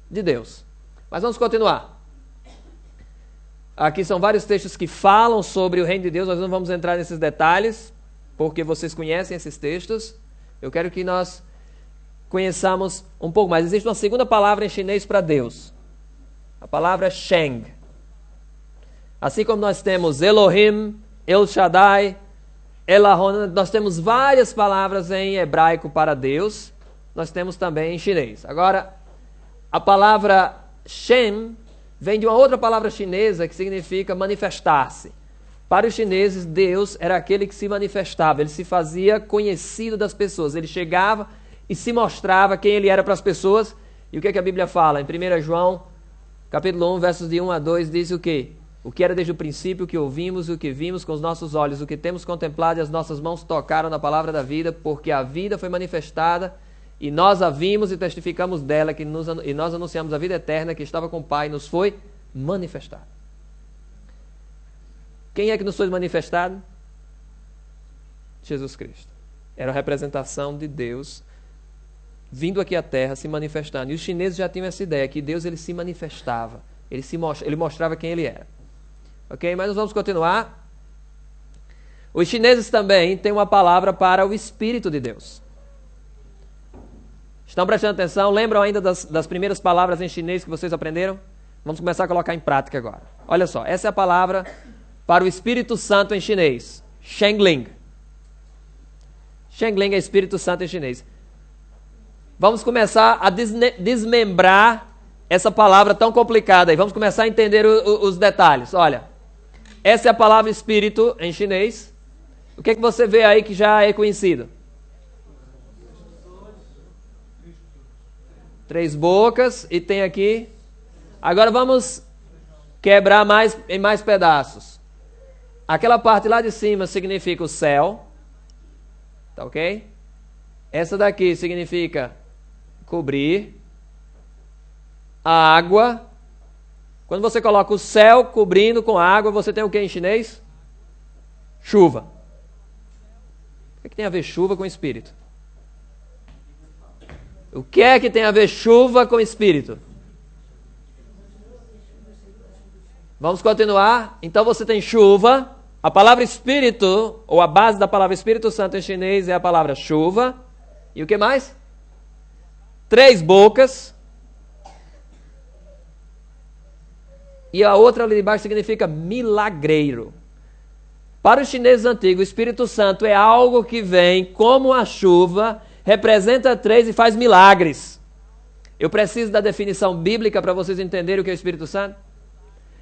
de Deus. Mas vamos continuar. Aqui são vários textos que falam sobre o reino de Deus. Nós não vamos entrar nesses detalhes, porque vocês conhecem esses textos. Eu quero que nós conheçamos um pouco mais. Existe uma segunda palavra em chinês para Deus. A palavra é Sheng. Assim como nós temos Elohim, El Shaddai, Elahon, nós temos várias palavras em hebraico para Deus. Nós temos também em chinês. Agora, a palavra Shem vem de uma outra palavra chinesa que significa manifestar-se. Para os chineses, Deus era aquele que se manifestava, ele se fazia conhecido das pessoas, ele chegava e se mostrava quem ele era para as pessoas. E o que a Bíblia fala? Em 1 João, capítulo 1, versos de 1 a 2, diz o quê? O que era desde o princípio, o que ouvimos e o que vimos com os nossos olhos, o que temos contemplado e as nossas mãos tocaram na palavra da vida, porque a vida foi manifestada e nós a vimos e testificamos dela, e nós anunciamos a vida eterna que estava com o Pai e nos foi manifestada. Quem é que nos foi manifestado? Jesus Cristo. Era a representação de Deus vindo aqui à Terra, se manifestando. E os chineses já tinham essa ideia, que Deus ele se manifestava, ele mostrava quem ele era. Ok? Mas nós vamos continuar. Os chineses também têm uma palavra para o Espírito de Deus. Estão prestando atenção? Lembram ainda das primeiras palavras em chinês que vocês aprenderam? Vamos começar a colocar em prática agora. Olha só, essa é a palavra para o Espírito Santo em chinês. Shengling. Shengling é Espírito Santo em chinês. Vamos começar a desmembrar essa palavra tão complicada aí. Vamos começar a entender os detalhes. Olha, essa é a palavra Espírito em chinês. O que você vê aí que já é conhecido? 3 bocas e tem aqui. Agora vamos quebrar em mais pedaços. Aquela parte lá de cima significa o céu. Tá ok? Essa daqui significa cobrir. A água. Quando você coloca o céu cobrindo com água, você tem o que em chinês? Chuva. O que tem a ver chuva com espírito? O que é que tem a ver chuva com espírito? Vamos continuar. Então você tem chuva. A palavra espírito, ou a base da palavra Espírito Santo em chinês é a palavra chuva. E o que mais? 3 bocas. E a outra ali de baixo significa milagreiro. Para os chineses antigos, o Espírito Santo é algo que vem como a chuva, representa 3 e faz milagres. Eu preciso da definição bíblica para vocês entenderem o que é o Espírito Santo?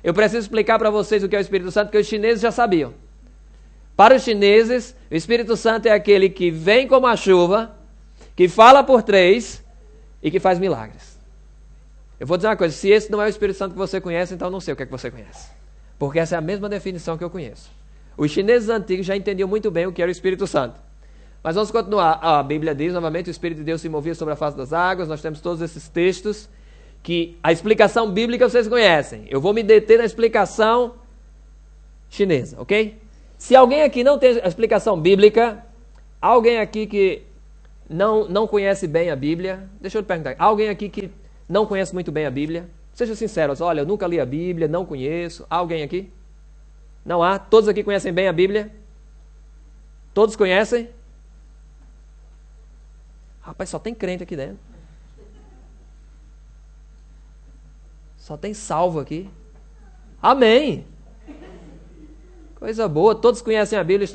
Eu preciso explicar para vocês o que é o Espírito Santo, porque os chineses já sabiam. Para os chineses, o Espírito Santo é aquele que vem como a chuva, que fala por 3 e que faz milagres. Eu vou dizer uma coisa, se esse não é o Espírito Santo que você conhece, então eu não sei o que é que você conhece. Porque essa é a mesma definição que eu conheço. Os chineses antigos já entendiam muito bem o que era o Espírito Santo. Mas vamos continuar. A Bíblia diz, novamente, o Espírito de Deus se movia sobre a face das águas. Nós temos todos esses textos que a explicação bíblica vocês conhecem. Eu vou me deter na explicação chinesa, ok? Se alguém aqui não tem a explicação bíblica, alguém aqui que não conhece bem a Bíblia, deixa eu te perguntar, alguém aqui que não conhece muito bem a Bíblia? Seja sincero, olha, eu nunca li a Bíblia, não conheço. Há alguém aqui? Não há? Todos aqui conhecem bem a Bíblia? Todos conhecem? Rapaz, só tem crente aqui dentro. Só tem salvo aqui. Amém. Coisa boa, todos conhecem a Bíblia.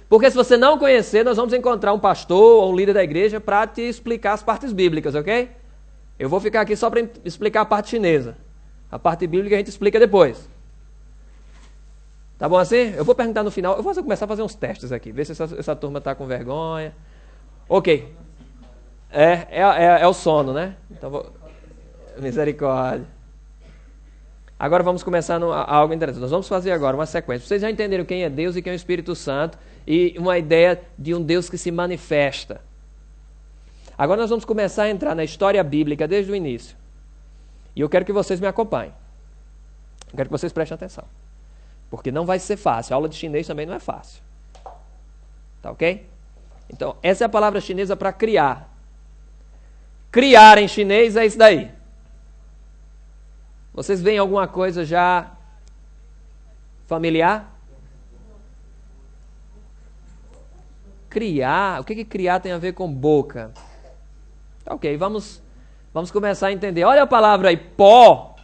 Porque se você não conhecer, nós vamos encontrar um pastor ou um líder da igreja para te explicar as partes bíblicas, ok? Eu vou ficar aqui só para explicar a parte chinesa. A parte bíblica a gente explica depois. Tá bom assim? Eu vou perguntar no final. Eu vou começar a fazer uns testes aqui. Ver se essa turma está com vergonha. Ok. É o sono, né? Então misericórdia. Agora vamos começar algo interessante. Nós vamos fazer agora uma sequência. Vocês já entenderam quem é Deus e quem é o Espírito Santo. E uma ideia de um Deus que se manifesta. Agora nós vamos começar a entrar na história bíblica desde o início. E eu quero que vocês me acompanhem. Eu quero que vocês prestem atenção. Porque não vai ser fácil. A aula de chinês também não é fácil. Tá ok? Então, essa é a palavra chinesa para criar. Criar em chinês é isso daí. Vocês veem alguma coisa já familiar? Criar, o que criar tem a ver com boca? Ok, vamos começar a entender. Olha a palavra aí, pó.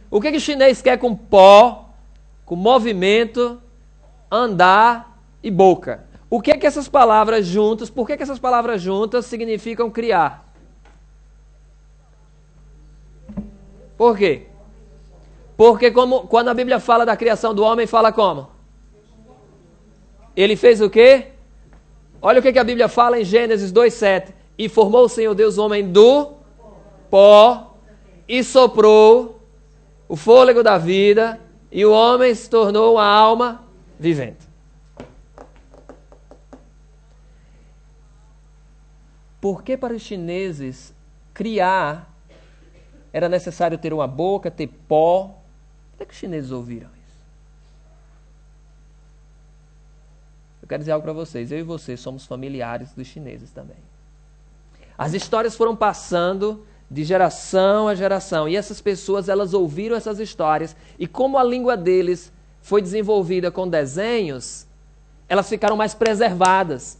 O que chinês quer com pó, com movimento, andar e boca? O que essas palavras juntas, por que essas palavras juntas significam criar? Por quê? Porque quando a Bíblia fala da criação do homem, fala como? Ele fez o quê? Olha o que a Bíblia fala em Gênesis 2:7. E formou o Senhor Deus o homem do pó e soprou o fôlego da vida e o homem se tornou uma alma vivente. Por que para os chineses criar era necessário ter uma boca, ter pó? Por que os chineses ouviram isso? Eu quero dizer algo para vocês. Eu e você somos familiares dos chineses também. As histórias foram passando de geração a geração. E essas pessoas, elas ouviram essas histórias. E como a língua deles foi desenvolvida com desenhos, elas ficaram mais preservadas.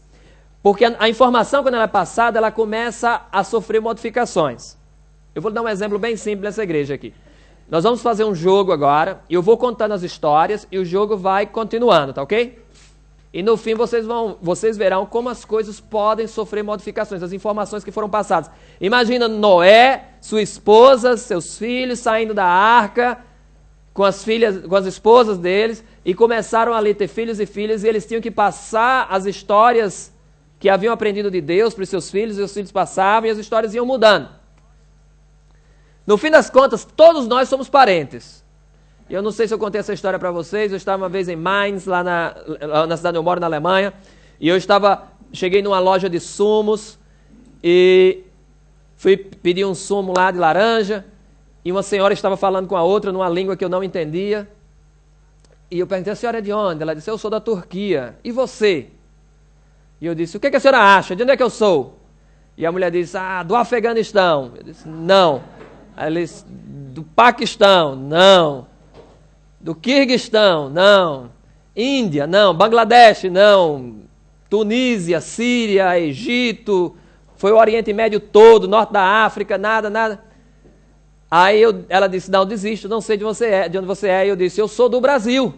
Porque a informação, quando ela é passada, ela começa a sofrer modificações. Eu vou dar um exemplo bem simples nessa igreja aqui. Nós vamos fazer um jogo agora, e eu vou contando as histórias, e o jogo vai continuando, tá ok? E no fim vocês verão como as coisas podem sofrer modificações, as informações que foram passadas. Imagina Noé, sua esposa, seus filhos saindo da arca, com as esposas deles, e começaram ali a ter filhos e filhas, e eles tinham que passar as histórias que haviam aprendido de Deus para os seus filhos, e os filhos passavam, e as histórias iam mudando. No fim das contas, todos nós somos parentes. Eu não sei se eu contei essa história para vocês. Eu estava uma vez em Mainz, lá na cidade onde eu moro, na Alemanha. E cheguei numa loja de sumos e fui pedir um sumo lá de laranja. E uma senhora estava falando com a outra numa língua que eu não entendia. E eu perguntei, a senhora é de onde? Ela disse, eu sou da Turquia. E você? E eu disse, o que a senhora acha? De onde é que eu sou? E a mulher disse, do Afeganistão. Eu disse, não. Aí ela disse, do Paquistão, não. Do Quirguistão, não. Índia, não. Bangladesh, não. Tunísia, Síria, Egito, foi o Oriente Médio todo, Norte da África, nada. Aí ela disse, não, desisto, não sei de onde você é. E eu disse, eu sou do Brasil.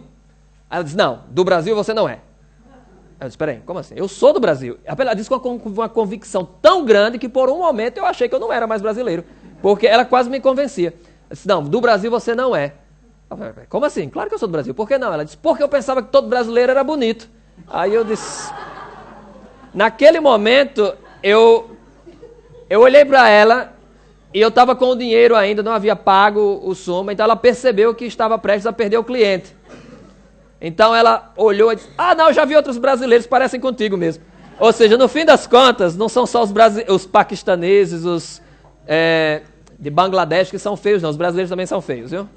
Aí ela disse, não, do Brasil você não é. Eu disse, peraí, como assim? Eu sou do Brasil. Ela disse com uma convicção tão grande que por um momento eu achei que eu não era mais brasileiro. Porque ela quase me convencia. Eu disse, não, do Brasil você não é. Eu falei, como assim? Claro que eu sou do Brasil. Por que não? Ela disse, porque eu pensava que todo brasileiro era bonito. Aí eu disse... Naquele momento, eu olhei para ela e eu estava com o dinheiro ainda, não havia pago o sumo, então ela percebeu que estava prestes a perder o cliente. Então ela olhou e disse, não, já vi outros brasileiros, parecem contigo mesmo. Ou seja, no fim das contas, não são só os paquistaneses, os de Bangladesh que são feios, não. Os brasileiros também são feios, viu?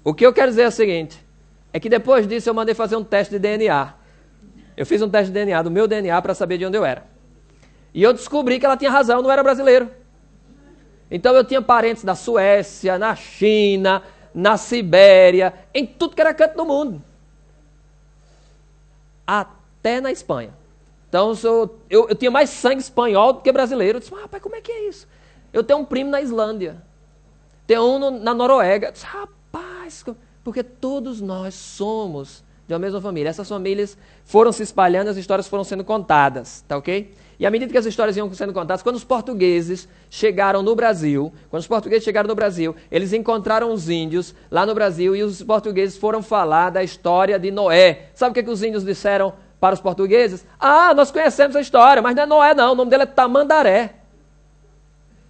O que eu quero dizer é o seguinte, é que depois disso eu mandei fazer um teste de DNA. Eu fiz um teste de DNA, do meu DNA, para saber de onde eu era. E eu descobri que ela tinha razão, eu não era brasileiro. Então eu tinha parentes na Suécia, na China, na Sibéria, em tudo que era canto do mundo. Até na Espanha. Então eu tinha mais sangue espanhol do que brasileiro. Eu disse, rapaz, como é que é isso? Eu tenho um primo na Islândia. Tenho um na Noruega. Eu disse, rapaz, porque todos nós somos de uma mesma família. Essas famílias foram se espalhando, as histórias foram sendo contadas, tá ok? E à medida que as histórias iam sendo contadas, quando os portugueses chegaram no Brasil, eles encontraram os índios lá no Brasil e os portugueses foram falar da história de Noé. Sabe o que os índios disseram para os portugueses? Nós conhecemos a história, mas não é Noé não, o nome dele é Tamandaré.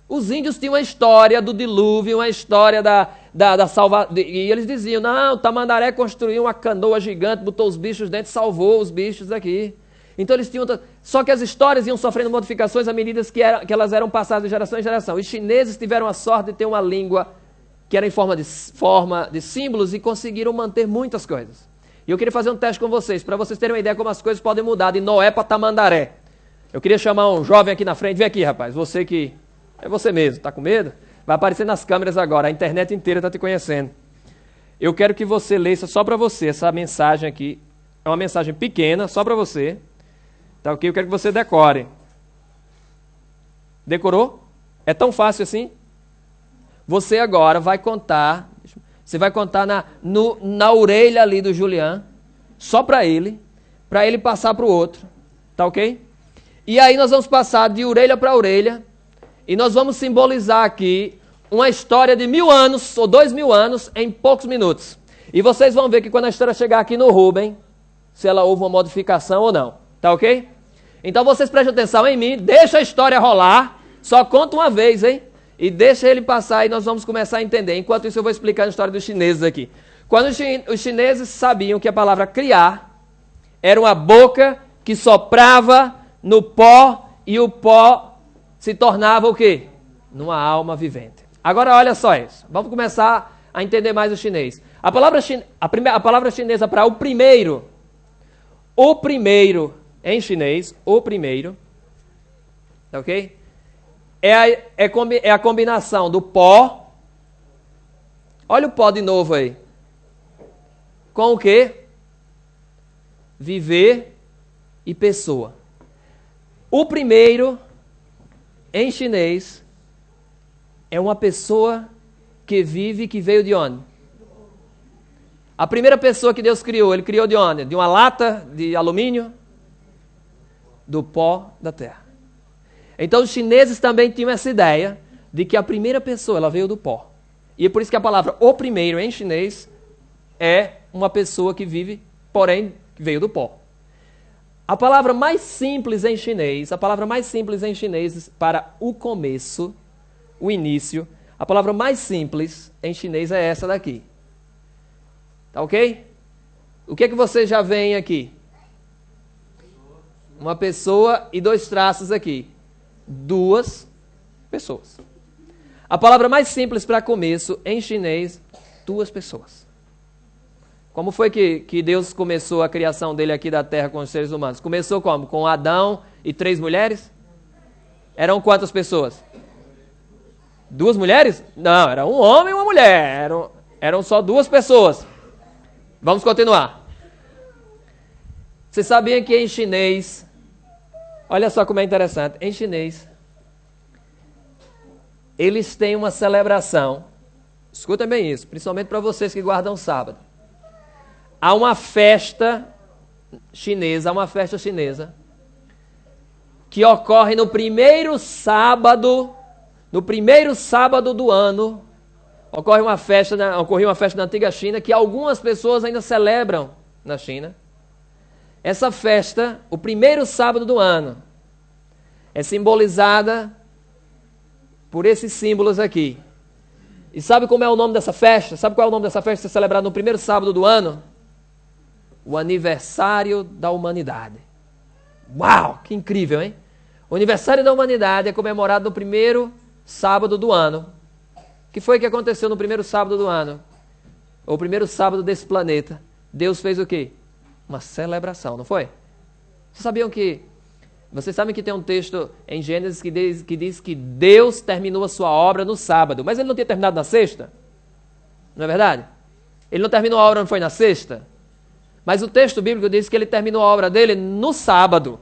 Os índios tinham uma história do dilúvio, uma história da salvação. E eles diziam, não, Tamandaré construiu uma canoa gigante, botou os bichos dentro, salvou os bichos aqui. Então eles tinham... Só que as histórias iam sofrendo modificações à medida que elas eram passadas de geração em geração. Os chineses tiveram a sorte de ter uma língua que era em forma de símbolos e conseguiram manter muitas coisas. E eu queria fazer um teste com vocês, para vocês terem uma ideia como as coisas podem mudar de Noé para Tamandaré. Eu queria chamar um jovem aqui na frente. Vem aqui, rapaz. Você que... É você mesmo. Tá com medo? Vai aparecer nas câmeras agora, a internet inteira está te conhecendo. Eu quero que você leia só para você, essa mensagem aqui. É uma mensagem pequena, só para você. Tá ok? Eu quero que você decore. Decorou? É tão fácil assim? Você agora vai contar, você vai contar na orelha ali do Julian, só para ele passar para o outro. Tá ok? E aí nós vamos passar de orelha para orelha, e nós vamos simbolizar aqui uma história de 1000 anos, ou 2000 anos, em poucos minutos. E vocês vão ver que quando a história chegar aqui no Rubem, se ela houve uma modificação ou não. Tá ok? Então vocês prestem atenção em mim, deixa a história rolar, só conta uma vez, hein? E deixa ele passar e nós vamos começar a entender. Enquanto isso eu vou explicar a história dos chineses aqui. Quando os chineses sabiam que a palavra criar era uma boca que soprava no pó e o pó se tornava o quê? Numa alma vivente. Agora olha só isso. Vamos começar a entender mais o chinês. A palavra chinesa para o primeiro em chinês, o primeiro, ok? É a combinação do pó, olha o pó de novo aí, com o quê? Viver e pessoa. O primeiro, em chinês, é uma pessoa que vive, que veio de onde? A primeira pessoa que Deus criou, Ele criou de onde? De uma lata de alumínio? Do pó da terra. Então os chineses também tinham essa ideia de que a primeira pessoa, ela veio do pó. E é por isso que a palavra o primeiro em chinês é uma pessoa que vive, porém, que veio do pó. A palavra mais simples em chinês, para o começo, o início, a palavra mais simples em chinês é essa daqui. Tá ok? O que é que você já vê aqui? Uma pessoa e 2 traços aqui. 2 pessoas. A palavra mais simples para começo em chinês, 2 pessoas. Como foi que Deus começou a criação dele aqui da terra com os seres humanos? Começou como? Com Adão e 3 mulheres? Eram quantas pessoas? 2 mulheres? Não, era um homem e uma mulher. Eram só 2 pessoas. Vamos continuar. Você sabia que em chinês, olha só como é interessante, em chinês, eles têm uma celebração, escuta bem isso, principalmente para vocês que guardam sábado. Há uma festa chinesa, que ocorre no primeiro sábado do ano. Ocorria uma festa na antiga China que algumas pessoas ainda celebram na China. Essa festa, o primeiro sábado do ano, é simbolizada por esses símbolos aqui. E sabe como é o nome dessa festa? Sabe qual é o nome dessa festa que é celebrada no primeiro sábado do ano? O aniversário da humanidade. Uau, que incrível, hein? O aniversário da humanidade é comemorado no primeiro sábado do ano. O que foi que aconteceu no primeiro sábado do ano? O primeiro sábado desse planeta. Deus fez o quê? Uma celebração, não foi? Vocês sabem que tem um texto em Gênesis que diz que Deus terminou a sua obra no sábado, mas ele não tinha terminado na sexta? Não é verdade? Ele não terminou a obra, não foi na sexta? Mas o texto bíblico diz que ele terminou a obra dele no sábado.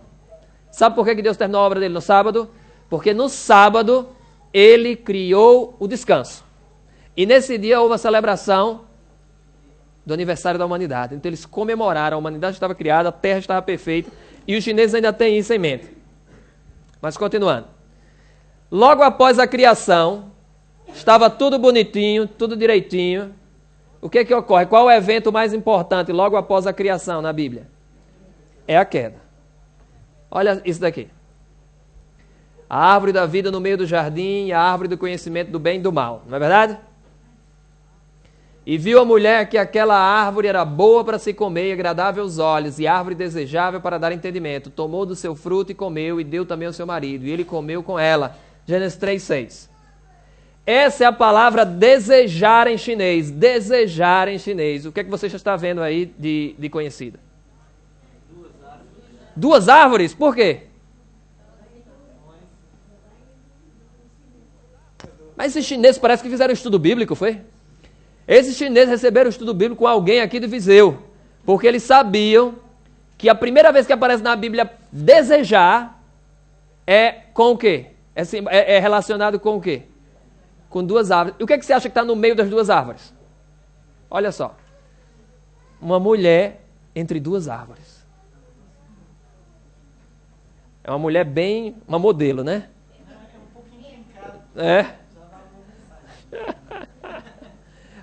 Sabe por que Deus terminou a obra dele no sábado? Porque no sábado ele criou o descanso. E nesse dia houve a celebração do aniversário da humanidade. Então eles comemoraram, a humanidade estava criada, a terra estava perfeita, e os chineses ainda têm isso em mente. Mas continuando. Logo após a criação, estava tudo bonitinho, tudo direitinho. O que que ocorre? Qual é o evento mais importante logo após a criação na Bíblia? É a queda. Olha isso daqui. A árvore da vida no meio do jardim e a árvore do conhecimento do bem e do mal. Não é verdade? E viu a mulher que aquela árvore era boa para se comer e agradável aos olhos, e árvore desejável para dar entendimento. Tomou do seu fruto e comeu, e deu também ao seu marido, e ele comeu com ela. Gênesis 3:6. Essa é a palavra desejar em chinês. Desejar em chinês. O que é que você já está vendo aí de conhecida? 2 árvores? Por quê? Mas esses chineses parece que fizeram estudo bíblico, foi? Esses chineses receberam o estudo bíblico com alguém aqui de Viseu, porque eles sabiam que a primeira vez que aparece na Bíblia desejar é com o quê? É relacionado com o quê? Com duas árvores. E o que, é que você acha que está no meio das duas árvores? Olha só. Uma mulher entre duas árvores. É uma mulher bem... uma modelo, né? É.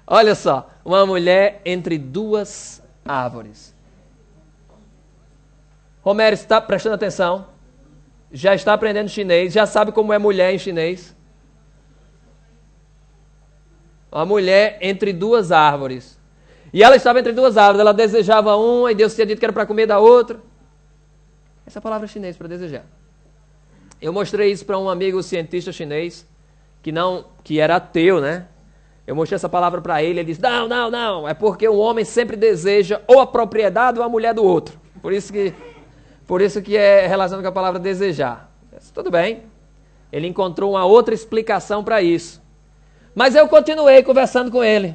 Olha só. Uma mulher entre duas árvores. Romero, está prestando atenção? Já está aprendendo chinês? Já sabe como é mulher em chinês? Uma mulher entre duas árvores. E ela estava entre duas árvores. Ela desejava uma e Deus tinha dito que era para comer da outra. Essa é a palavra chinês para desejar. Eu mostrei isso para um amigo cientista chinês que era ateu, né? Eu mostrei essa palavra para ele. Ele disse: não. É porque o homem sempre deseja ou a propriedade ou a mulher do outro. Por isso que é relacionado com a palavra desejar. Tudo bem. Ele encontrou uma outra explicação para isso. Mas eu continuei conversando com ele.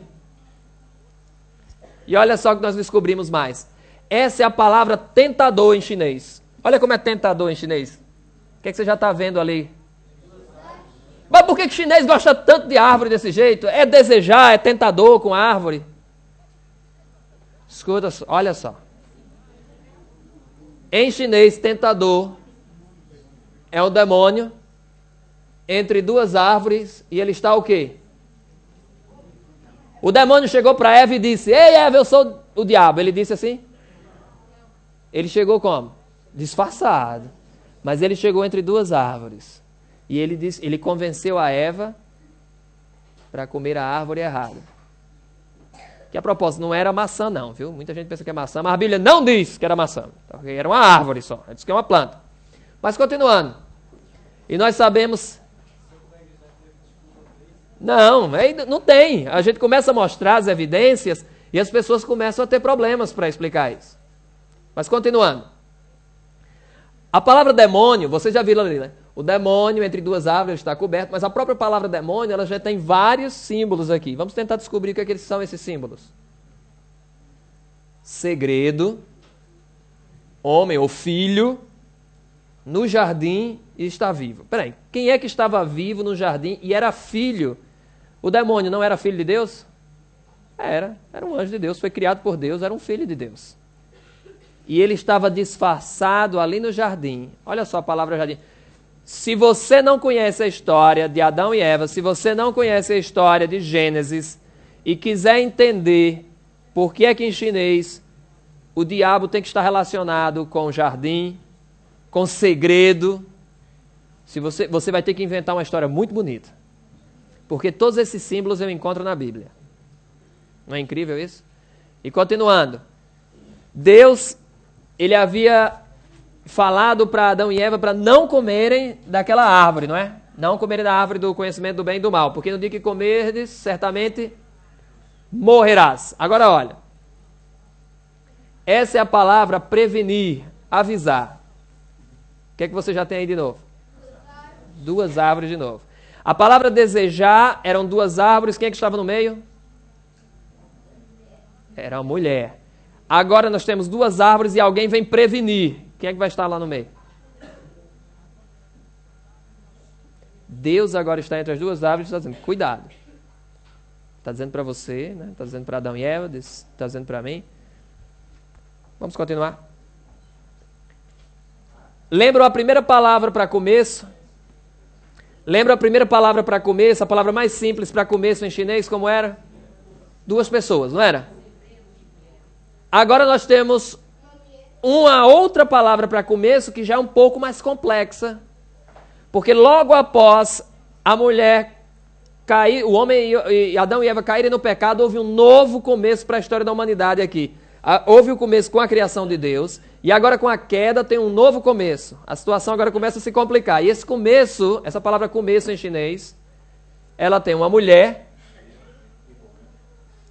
E olha só o que nós descobrimos mais. Essa é a palavra tentador em chinês. Olha como é tentador em chinês. O que, é que você já está vendo ali? Mas por que o chinês gosta tanto de árvore desse jeito? É desejar, é tentador com árvore. Escuta, olha só. Em chinês, tentador é o demônio entre duas árvores e ele está o quê? O demônio chegou para Eva e disse: ei, Eva, eu sou o diabo. Ele disse assim? Ele chegou como? Disfarçado. Mas ele chegou entre duas árvores. E ele convenceu a Eva para comer a árvore errada. Que a propósito, não era maçã não, viu? Muita gente pensa que é maçã, mas a Bíblia não diz que era maçã. Era uma árvore só, diz que é uma planta. Mas continuando. E nós sabemos... Não tem. A gente começa a mostrar as evidências e as pessoas começam a ter problemas para explicar isso. Mas continuando. A palavra demônio, você já viu ali, né? O demônio entre duas árvores está coberto, mas a própria palavra demônio, ela já tem vários símbolos aqui. Vamos tentar descobrir o que, que são esses símbolos. Segredo, homem ou filho, no jardim e está vivo. Peraí, quem é que estava vivo no jardim e era filho? O demônio não era filho de Deus? Era um anjo de Deus, foi criado por Deus, era um filho de Deus. E ele estava disfarçado ali no jardim. Olha só a palavra jardim. Se você não conhece a história de Adão e Eva, se você não conhece a história de Gênesis e quiser entender por que é que em chinês o diabo tem que estar relacionado com jardim, com segredo, você vai ter que inventar uma história muito bonita. Porque todos esses símbolos eu encontro na Bíblia. Não é incrível isso? E continuando. Deus, ele havia falado para Adão e Eva para não comerem daquela árvore, não é? Não comerem da árvore do conhecimento do bem e do mal, porque no dia que comerdes, certamente morrerás. Agora olha, essa é a palavra prevenir, avisar. O que é que você já tem aí de novo? Duas árvores de novo. A palavra desejar eram duas árvores, quem é que estava no meio? Era uma mulher. Agora nós temos duas árvores e alguém vem prevenir. Quem é que vai estar lá no meio? Deus agora está entre as duas árvores e está dizendo, cuidado. Está dizendo para você, né? Está dizendo para Adão e Eva, está dizendo para mim. Vamos continuar. Lembram a primeira palavra para começo? Lembra a primeira palavra para começo, a palavra mais simples para começo em chinês, como era? Duas pessoas, não era? Agora nós temos uma outra palavra para começo que já é um pouco mais complexa. Porque logo após a mulher cair, o homem e Adão e Eva caírem no pecado, houve um novo começo para a história da humanidade aqui. Houve o começo com a criação de Deus e agora com a queda tem um novo começo. A situação agora começa a se complicar. E esse começo, essa palavra começo em chinês, ela tem uma mulher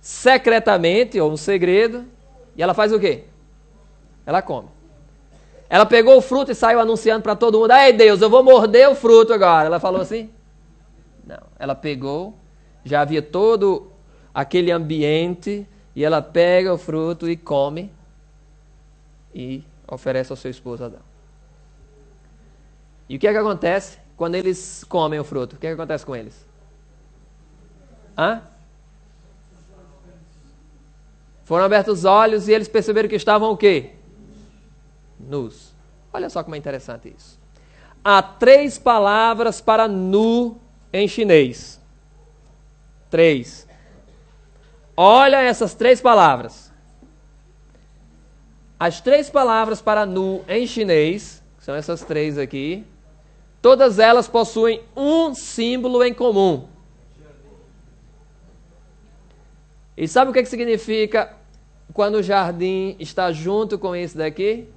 secretamente, ou um segredo, e ela faz o quê? Ela come. Ela pegou o fruto e saiu anunciando para todo mundo, ei Deus, eu vou morder o fruto agora. Ela falou assim? Não. ela pegou, já havia todo aquele ambiente, e ela pega o fruto e come, e oferece ao seu esposo Adão. E o que é que acontece quando eles comem o fruto? O que é que acontece com eles? Foram abertos os olhos e eles perceberam que estavam o quê? Nus. Olha só como é interessante isso. Há 3 palavras para nu em chinês. 3. Olha essas 3 palavras. As 3 palavras para nu em chinês, são essas 3 aqui, todas elas possuem um símbolo em comum. E sabe o que significa quando o jardim está junto com esse daqui?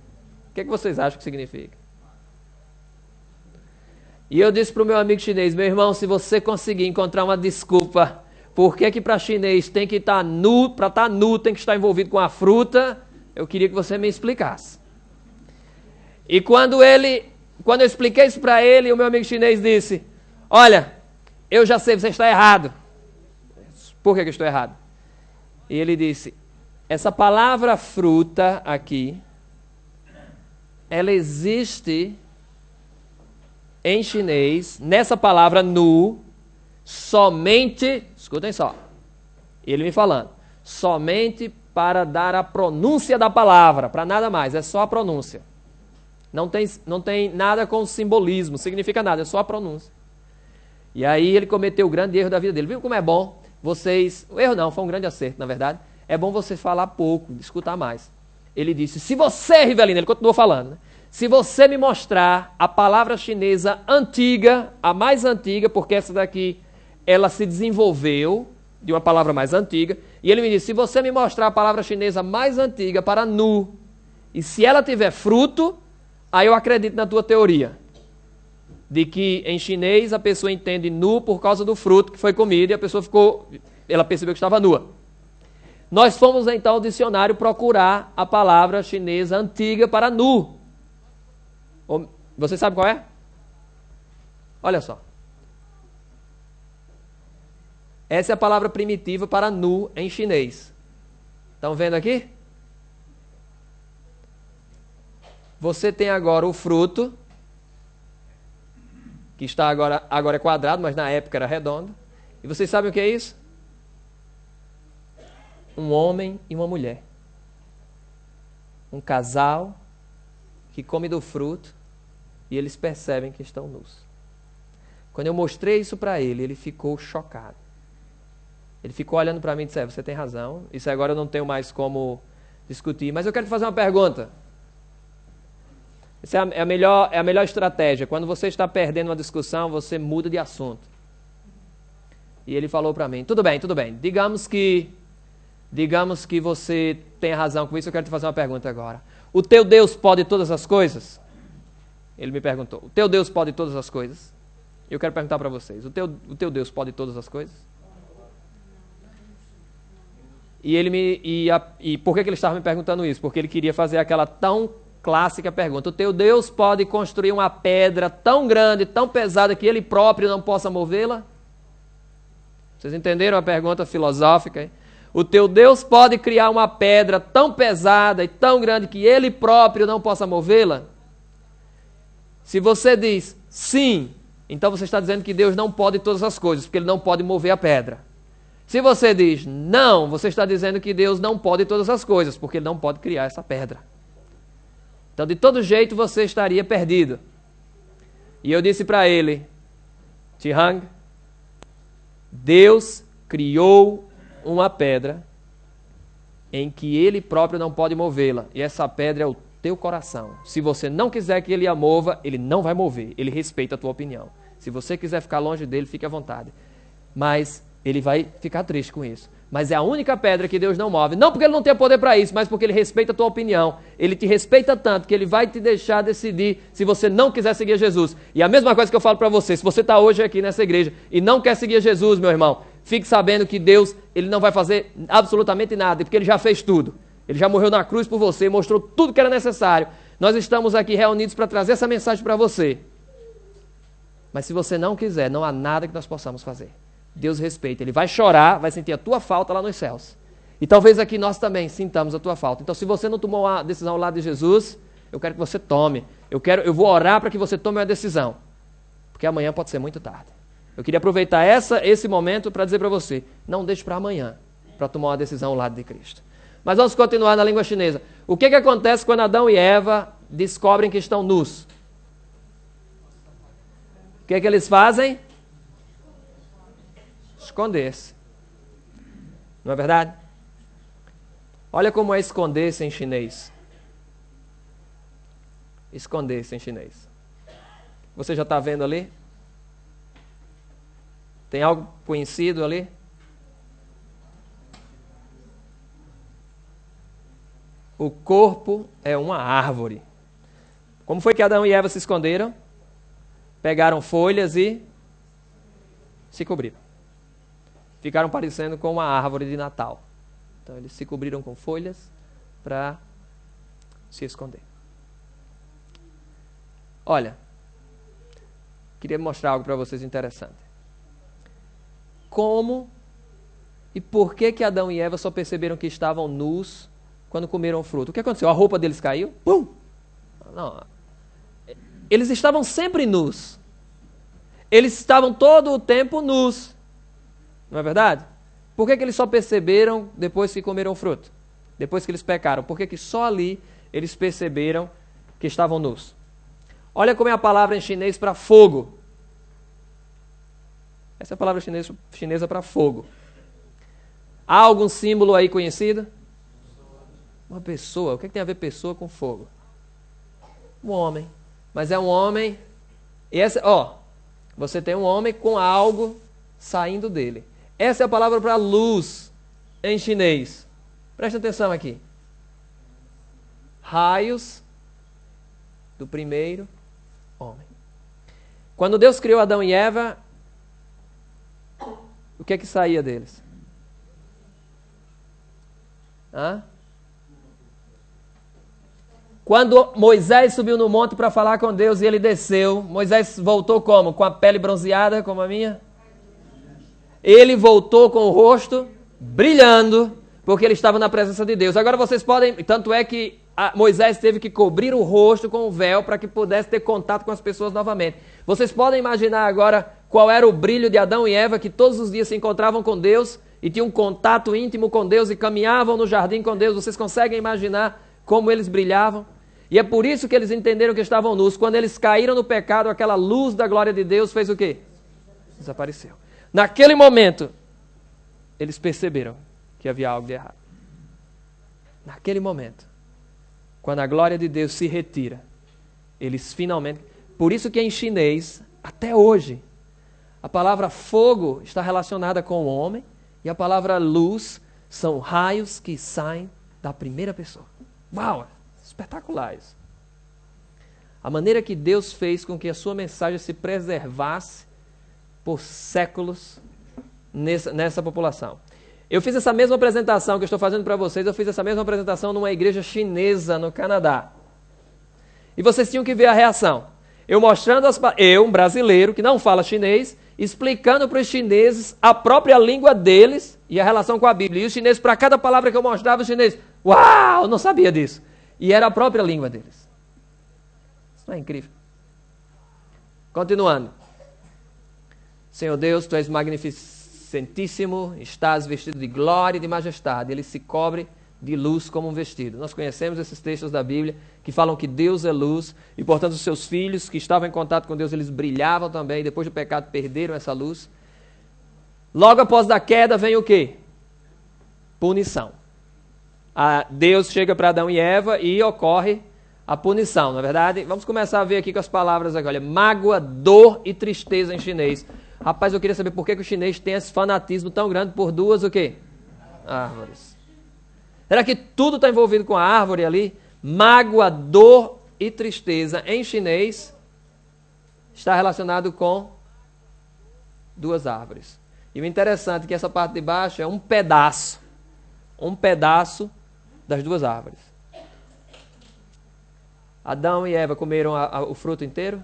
O que vocês acham que significa? E eu disse para o meu amigo chinês, meu irmão, se você conseguir encontrar uma desculpa, por que para chinês tem que estar nu, para estar nu tem que estar envolvido com a fruta, eu queria que você me explicasse. E quando eu expliquei isso para ele, o meu amigo chinês disse, olha, eu já sei, você está errado. Por que eu estou errado? E ele disse, essa palavra fruta aqui, ela existe em chinês, nessa palavra nu, somente, escutem só, ele me falando, somente para dar a pronúncia da palavra, para nada mais, é só a pronúncia. Não tem nada com simbolismo, significa nada, é só a pronúncia. E aí ele cometeu o grande erro da vida dele. Viu como é bom vocês... O erro não, foi um grande acerto, na verdade. É bom você falar pouco, escutar mais. Ele disse, se você, Rivelino, ele continuou falando, né? Se você me mostrar a palavra chinesa antiga, a mais antiga, porque essa daqui, ela se desenvolveu de uma palavra mais antiga, e ele me disse, se você me mostrar a palavra chinesa mais antiga para nu, e se ela tiver fruto, aí eu acredito na tua teoria, de que em chinês a pessoa entende nu por causa do fruto que foi comido, e a pessoa ela percebeu que estava nua. Nós fomos então ao dicionário procurar a palavra chinesa antiga para nu. Você sabe qual é? Olha só. Essa é a palavra primitiva para nu em chinês. Estão vendo aqui? Você tem agora o fruto, que está agora é quadrado, mas na época era redondo. E vocês sabem o que é isso? Um homem e uma mulher. Um casal que come do fruto e eles percebem que estão nus. Quando eu mostrei isso para ele, ele ficou chocado. Ele ficou olhando para mim e disse, você tem razão, isso agora eu não tenho mais como discutir, mas eu quero te fazer uma pergunta. Essa é a melhor estratégia. Quando você está perdendo uma discussão, você muda de assunto. E ele falou para mim, tudo bem, digamos que você tem razão com isso, eu quero te fazer uma pergunta agora. O teu Deus pode todas as coisas? Ele me perguntou, o teu Deus pode todas as coisas? Eu quero perguntar para vocês, o teu Deus pode todas as coisas? E por que ele estava me perguntando isso? Porque ele queria fazer aquela tão clássica pergunta, o teu Deus pode construir uma pedra tão grande, tão pesada, que ele próprio não possa movê-la? Vocês entenderam a pergunta filosófica, hein? O teu Deus pode criar uma pedra tão pesada e tão grande que ele próprio não possa movê-la? Se você diz sim, então você está dizendo que Deus não pode todas as coisas, porque ele não pode mover a pedra. Se você diz não, você está dizendo que Deus não pode todas as coisas, porque ele não pode criar essa pedra. Então, de todo jeito, você estaria perdido. E eu disse para ele, Tihang, Deus criou uma pedra em que ele próprio não pode movê-la. E essa pedra é o teu coração. Se você não quiser que ele a mova, ele não vai mover. Ele respeita a tua opinião. Se você quiser ficar longe dele, fique à vontade. Mas ele vai ficar triste com isso. Mas é a única pedra que Deus não move. Não porque ele não tenha poder para isso, mas porque ele respeita a tua opinião. Ele te respeita tanto que ele vai te deixar decidir se você não quiser seguir a Jesus. E a mesma coisa que eu falo para você, se você está hoje aqui nessa igreja e não quer seguir a Jesus, meu irmão, fique sabendo que Deus, ele não vai fazer absolutamente nada, porque ele já fez tudo. Ele já morreu na cruz por você, mostrou tudo que era necessário. Nós estamos aqui reunidos para trazer essa mensagem para você. Mas se você não quiser, não há nada que nós possamos fazer. Deus respeita. Ele vai chorar, vai sentir a tua falta lá nos céus. E talvez aqui nós também sintamos a tua falta. Então, se você não tomou uma decisão ao lado de Jesus, eu quero que você tome. Eu vou orar para que você tome uma decisão. Porque amanhã pode ser muito tarde. Eu queria aproveitar esse momento para dizer para você, não deixe para amanhã, para tomar uma decisão ao lado de Cristo. Mas vamos continuar na língua chinesa. O que acontece quando Adão e Eva descobrem que estão nus? O que eles fazem? Esconder-se. Não é verdade? Olha como é esconder-se em chinês. Esconder-se em chinês. Você já está vendo ali? Tem algo conhecido ali? O corpo é uma árvore. Como foi que Adão e Eva se esconderam? Pegaram folhas e se cobriram. Ficaram parecendo com uma árvore de Natal. Então eles se cobriram com folhas para se esconder. Olha, queria mostrar algo para vocês interessante. Como e por que Adão e Eva só perceberam que estavam nus quando comeram o fruto? O que aconteceu? A roupa deles caiu? Pum! Não. Eles estavam sempre nus. Eles estavam todo o tempo nus. Não é verdade? Por que eles só perceberam depois que comeram o fruto? Depois que eles pecaram? Por que só ali eles perceberam que estavam nus? Olha como é a palavra em chinês para fogo. Essa é a palavra chinesa para fogo. Há algum símbolo aí conhecido? Uma pessoa. O que tem a ver pessoa com fogo? Um homem. Mas é um homem... E você tem um homem com algo saindo dele. Essa é a palavra para luz em chinês. Presta atenção aqui. Raios do primeiro homem. Quando Deus criou Adão e Eva, o que saía deles? Quando Moisés subiu no monte para falar com Deus e ele desceu, Moisés voltou como? Com a pele bronzeada como a minha? Ele voltou com o rosto brilhando, porque ele estava na presença de Deus. Agora vocês podem... Tanto é que Moisés teve que cobrir o rosto com o véu para que pudesse ter contato com as pessoas novamente. Vocês podem imaginar agora qual era o brilho de Adão e Eva, que todos os dias se encontravam com Deus e tinham um contato íntimo com Deus e caminhavam no jardim com Deus. Vocês conseguem imaginar como eles brilhavam? E é por isso que eles entenderam que estavam nus. Quando eles caíram no pecado, aquela luz da glória de Deus fez o quê? Desapareceu. Naquele momento, eles perceberam que havia algo de errado. Naquele momento, quando a glória de Deus se retira, eles finalmente... Por isso que em chinês, até hoje, a palavra fogo está relacionada com o homem e a palavra luz são raios que saem da primeira pessoa. Uau! Espetacular isso. A maneira que Deus fez com que a sua mensagem se preservasse por séculos nessa população. Eu fiz essa mesma apresentação que eu estou fazendo para vocês, eu fiz essa mesma apresentação numa igreja chinesa no Canadá. E vocês tinham que ver a reação. Eu mostrando, um brasileiro que não fala chinês, explicando para os chineses a própria língua deles e a relação com a Bíblia. E os chineses, para cada palavra que eu mostrava, os chineses, uau, não sabia disso. E era a própria língua deles. Isso não é incrível? Continuando. Senhor Deus, Tu és magnificentíssimo, estás vestido de glória e de majestade. Ele se cobre de luz como um vestido. Nós conhecemos esses textos da Bíblia que falam que Deus é luz e, portanto, os seus filhos que estavam em contato com Deus, eles brilhavam também. Depois do pecado, perderam essa luz. Logo após a queda, vem o quê? Punição. Deus chega para Adão e Eva e ocorre a punição, não é verdade? Vamos começar a ver aqui com as palavras agora. Olha, mágoa, dor e tristeza em chinês. Rapaz, eu queria saber por que o chinês tem esse fanatismo tão grande por duas o quê? Árvores. Será que tudo está envolvido com a árvore ali? Mágoa, dor e tristeza em chinês está relacionado com duas árvores. E o interessante é que essa parte de baixo é um pedaço das duas árvores. Adão e Eva comeram o fruto inteiro?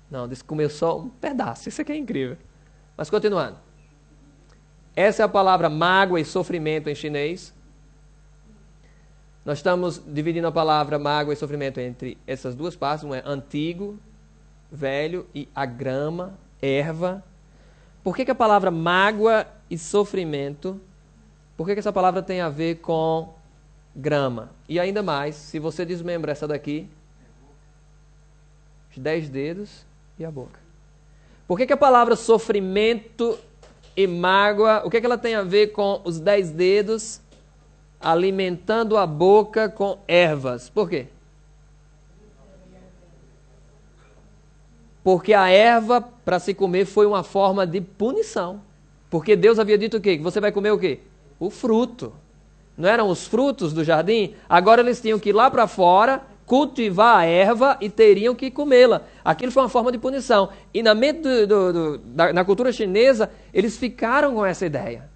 Não, disse que comeu só um pedaço. Isso aqui é incrível. Mas continuando. Essa é a palavra mágoa e sofrimento em chinês. Nós estamos dividindo a palavra mágoa e sofrimento entre essas duas partes. Um é antigo, velho, e a grama, erva. Por que a palavra mágoa e sofrimento, por que essa palavra tem a ver com grama? E ainda mais, se você desmembra essa daqui, os 10 dedos e a boca. Por que a palavra sofrimento e mágoa, o que ela tem a ver com os 10 dedos alimentando a boca com ervas? Por quê? Porque a erva para se comer foi uma forma de punição. Porque Deus havia dito o quê? Que você vai comer o quê? O fruto. Não eram os frutos do jardim? Agora eles tinham que ir lá para fora, cultivar a erva e teriam que comê-la. Aquilo foi uma forma de punição. E na mente na cultura chinesa, eles ficaram com essa ideia.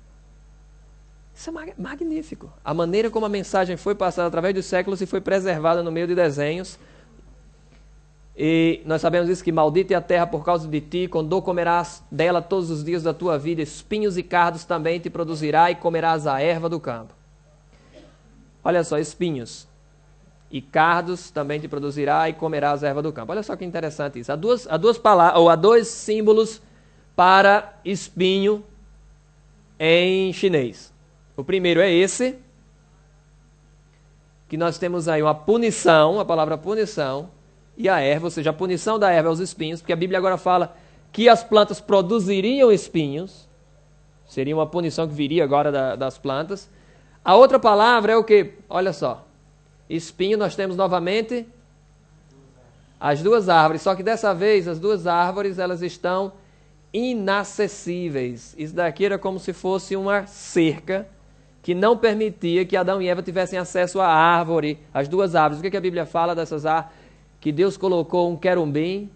Isso é magnífico. A maneira como a mensagem foi passada através dos séculos e foi preservada no meio de desenhos. E nós sabemos isso, que maldita é a terra por causa de ti, com dor comerás dela todos os dias da tua vida, espinhos e cardos também te produzirá e comerás a erva do campo. Olha só, espinhos e cardos também te produzirá e comerás a erva do campo. Olha só que interessante isso. Há dois símbolos para espinho em chinês. O primeiro é esse, que nós temos aí uma punição, a palavra punição, e a erva, ou seja, a punição da erva é os espinhos, porque a Bíblia agora fala que as plantas produziriam espinhos, seria uma punição que viria agora das plantas. A outra palavra é o quê? Olha só, espinho nós temos novamente as duas árvores, só que dessa vez as duas árvores elas estão inacessíveis. Isso daqui era como se fosse uma cerca que não permitia que Adão e Eva tivessem acesso à árvore, às duas árvores. O que a Bíblia fala dessas árvores? Que Deus colocou um querubim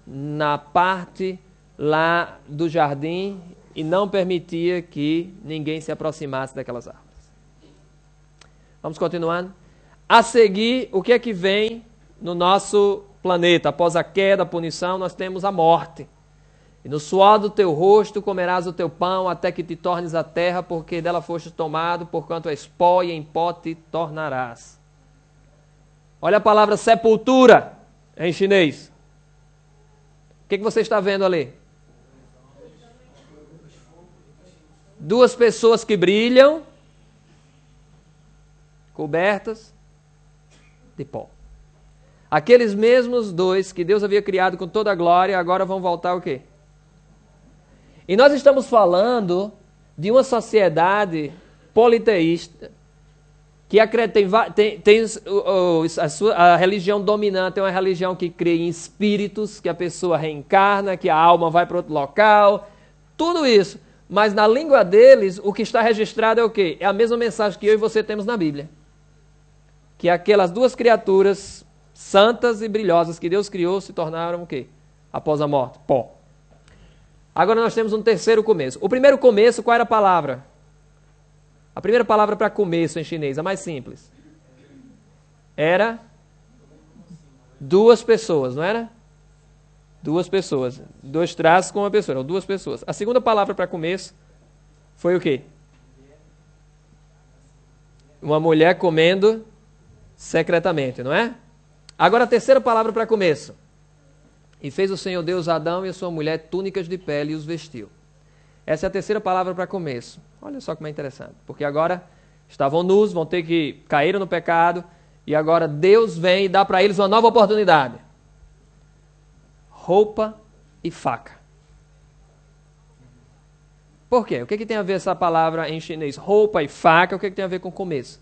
na parte lá do jardim e não permitia que ninguém se aproximasse daquelas árvores. Vamos continuando. A seguir, o que é que vem no nosso planeta? Após a queda, a punição, nós temos a morte. E no suor do teu rosto comerás o teu pão até que te tornes a terra, porque dela foste tomado, porquanto és pó e em pó te tornarás. Olha a palavra sepultura em chinês. O que você está vendo ali? Duas pessoas que brilham, cobertas de pó. Aqueles mesmos dois que Deus havia criado com toda a glória, agora vão voltar o quê? E nós estamos falando de uma sociedade politeísta, que a religião dominante é uma religião que crê em espíritos, que a pessoa reencarna, que a alma vai para outro local, tudo isso. Mas na língua deles, o que está registrado é o quê? É a mesma mensagem que eu e você temos na Bíblia. Que aquelas duas criaturas santas e brilhosas que Deus criou se tornaram o quê? Após a morte, pó. Agora nós temos um terceiro começo. O primeiro começo, qual era a palavra? A primeira palavra para começo em chinês, a mais simples, era duas pessoas, não era? Duas pessoas. Dois traços com uma pessoa, eram duas pessoas. A segunda palavra para começo foi o quê? Uma mulher comendo secretamente, não é? Agora a terceira palavra para começo. E fez o Senhor Deus Adão e a sua mulher túnicas de pele e os vestiu. Essa é a terceira palavra para começo. Olha só como é interessante. Porque agora estavam nus, vão ter que cair no pecado. E agora Deus vem e dá para eles uma nova oportunidade. Roupa e faca. Por quê? O que tem a ver essa palavra em chinês? Roupa e faca, o que tem a ver com começo?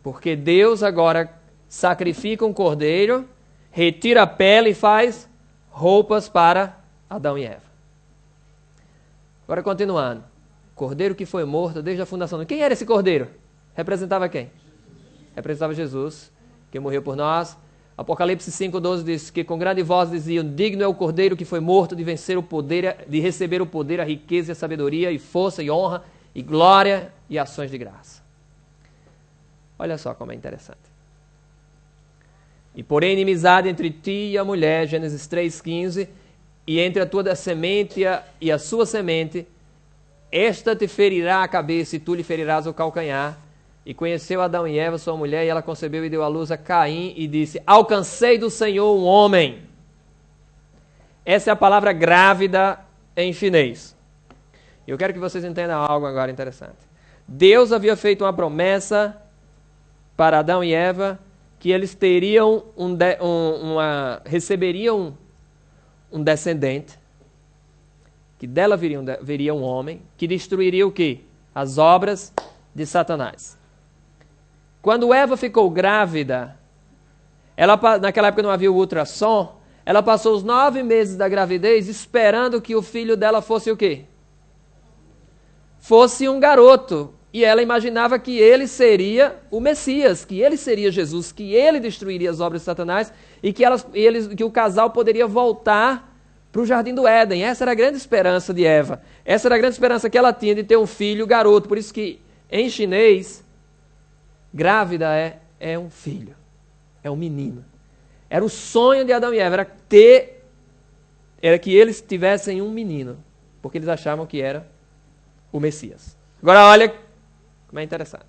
Porque Deus agora sacrifica um cordeiro, retira a pele e faz roupas para Adão e Eva. Agora continuando. Cordeiro que foi morto desde a fundação do mundo. Quem era esse cordeiro? Representava quem? Representava Jesus, que morreu por nós. Apocalipse 5:12 diz que com grande voz diziam: digno é o cordeiro que foi morto de vencer o poder, de receber o poder, a riqueza, a sabedoria, e força, e honra, e glória, e ações de graça. Olha só como é interessante. E porém inimizade entre ti e a mulher, Gênesis 3,15, e entre a tua semente e a sua semente, esta te ferirá a cabeça e tu lhe ferirás o calcanhar. E conheceu Adão e Eva, sua mulher, e ela concebeu e deu à luz a Caim e disse, alcancei do Senhor um homem. Essa é a palavra grávida em chinês. Eu quero que vocês entendam algo agora interessante. Deus havia feito uma promessa para Adão e Eva que eles teriam receberiam um descendente, que dela viria um homem, que destruiria o quê? As obras de Satanás. Quando Eva ficou grávida, naquela época não havia o ultrassom, ela passou os 9 meses da gravidez esperando que o filho dela fosse o quê? Fosse um garoto. E ela imaginava que ele seria o Messias, que ele seria Jesus, que ele destruiria as obras de Satanás e que o casal poderia voltar para o Jardim do Éden. Essa era a grande esperança de Eva. Essa era a grande esperança que ela tinha de ter um filho garoto. Por isso que, em chinês, grávida é um filho, é um menino. Era o sonho de Adão e Eva, era que eles tivessem um menino, porque eles achavam que era o Messias. Agora olha como é interessante.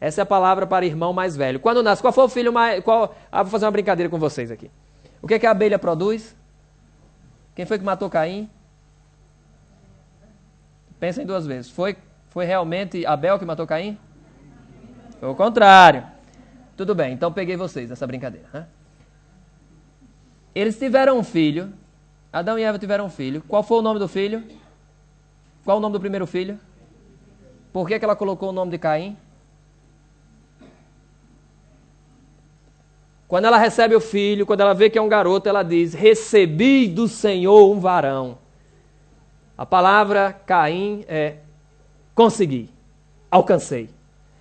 Essa é a palavra para irmão mais velho. Quando nasce, qual foi o filho mais... vou fazer uma brincadeira com vocês aqui. O que é que a abelha produz? Quem foi que matou Caim? Pensem 2 vezes. Foi realmente Abel que matou Caim? Foi o contrário. Tudo bem, então peguei vocês nessa brincadeira. Né? Eles tiveram um filho. Adão e Eva tiveram um filho. Qual foi o nome do filho? Qual o nome do primeiro filho? Por que ela colocou o nome de Caim? Quando ela recebe o filho, quando ela vê que é um garoto, ela diz, recebi do Senhor um varão. A palavra Caim é consegui, alcancei.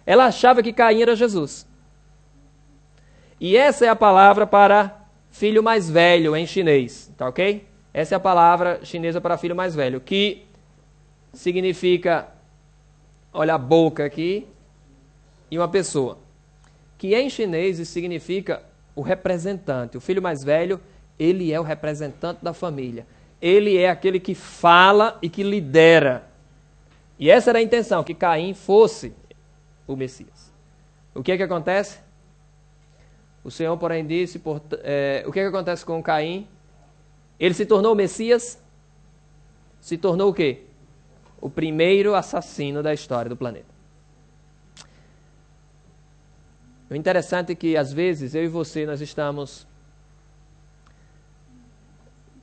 Ela achava que Caim era Jesus. E essa é a palavra para filho mais velho em chinês, tá ok? Essa é a palavra chinesa para filho mais velho, que significa, olha a boca aqui, e uma pessoa. Que em chinês isso significa o representante. O filho mais velho, ele é o representante da família. Ele é aquele que fala e que lidera. E essa era a intenção, que Caim fosse o Messias. O que é que acontece? O Senhor, porém, disse, o que é que acontece com Caim? Ele se tornou o Messias? Se tornou o quê? O primeiro assassino da história do planeta. O interessante é que, às vezes, eu e você,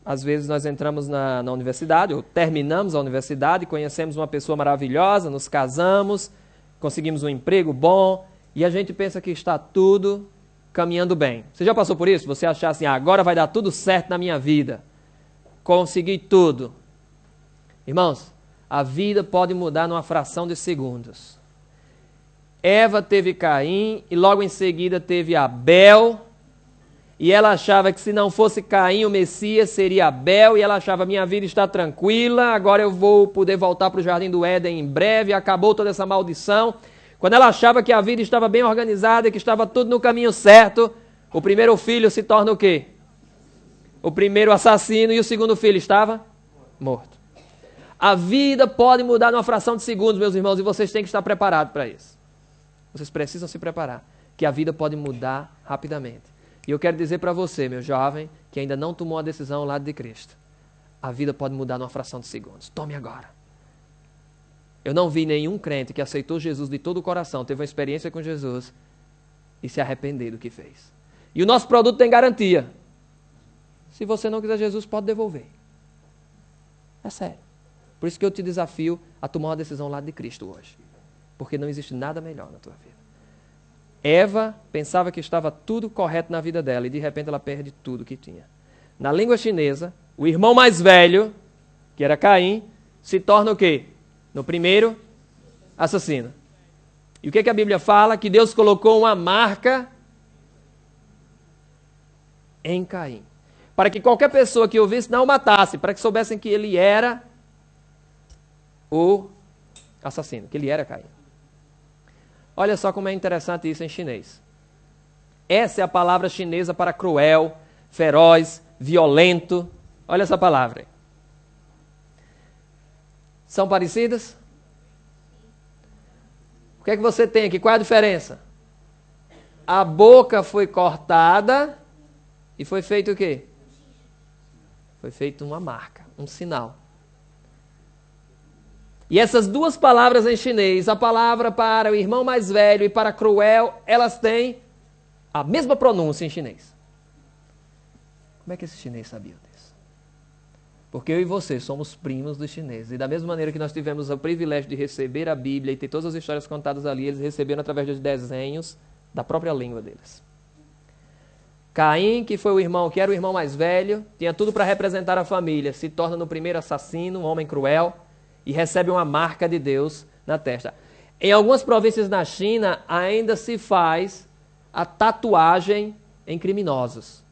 às vezes nós entramos na universidade, ou terminamos a universidade, conhecemos uma pessoa maravilhosa, nos casamos, conseguimos um emprego bom, e a gente pensa que está tudo caminhando bem. Você já passou por isso? Você achar assim, agora vai dar tudo certo na minha vida. Consegui tudo. Irmãos, a vida pode mudar numa fração de segundos. Eva teve Caim e logo em seguida teve Abel. E ela achava que se não fosse Caim o Messias seria Abel. E ela achava, minha vida está tranquila, agora eu vou poder voltar para o Jardim do Éden em breve. Acabou toda essa maldição. Quando ela achava que a vida estava bem organizada e que estava tudo no caminho certo, o primeiro filho se torna o quê? O primeiro assassino e o segundo filho estava morto. A vida pode mudar numa fração de segundos, meus irmãos, e vocês têm que estar preparados para isso. Vocês precisam se preparar, que a vida pode mudar rapidamente. E eu quero dizer para você, meu jovem, que ainda não tomou a decisão ao lado de Cristo. A vida pode mudar numa fração de segundos. Tome agora. Eu não vi nenhum crente que aceitou Jesus de todo o coração, teve uma experiência com Jesus e se arrepender do que fez. E o nosso produto tem garantia. Se você não quiser Jesus, pode devolver. É sério. Por isso que eu te desafio a tomar uma decisão ao lado de Cristo hoje. Porque não existe nada melhor na tua vida. Eva pensava que estava tudo correto na vida dela e de repente ela perde tudo que tinha. Na língua chinesa, o irmão mais velho, que era Caim, se torna o quê? No primeiro assassino. E o que a Bíblia fala? Que Deus colocou uma marca em Caim. Para que qualquer pessoa que ouvisse não o matasse, para que soubessem que ele era o assassino, que ele era Caim. Olha só como é interessante isso em chinês. Essa é a palavra chinesa para cruel, feroz, violento. Olha essa palavra. São parecidas? O que é que você tem aqui? Qual é a diferença? A boca foi cortada e foi feito o quê? Foi feito uma marca, um sinal. E essas duas palavras em chinês, a palavra para o irmão mais velho e para cruel, elas têm a mesma pronúncia em chinês. Como é que esse chinês sabia disso? Porque eu e você somos primos dos chineses. E da mesma maneira que nós tivemos o privilégio de receber a Bíblia e ter todas as histórias contadas ali, eles receberam através dos desenhos da própria língua deles. Caim, que foi o irmão, que era o irmão mais velho, tinha tudo para representar a família, se torna no primeiro assassino, um homem cruel, e recebe uma marca de Deus na testa. Em algumas províncias na China, ainda se faz a tatuagem em criminosos.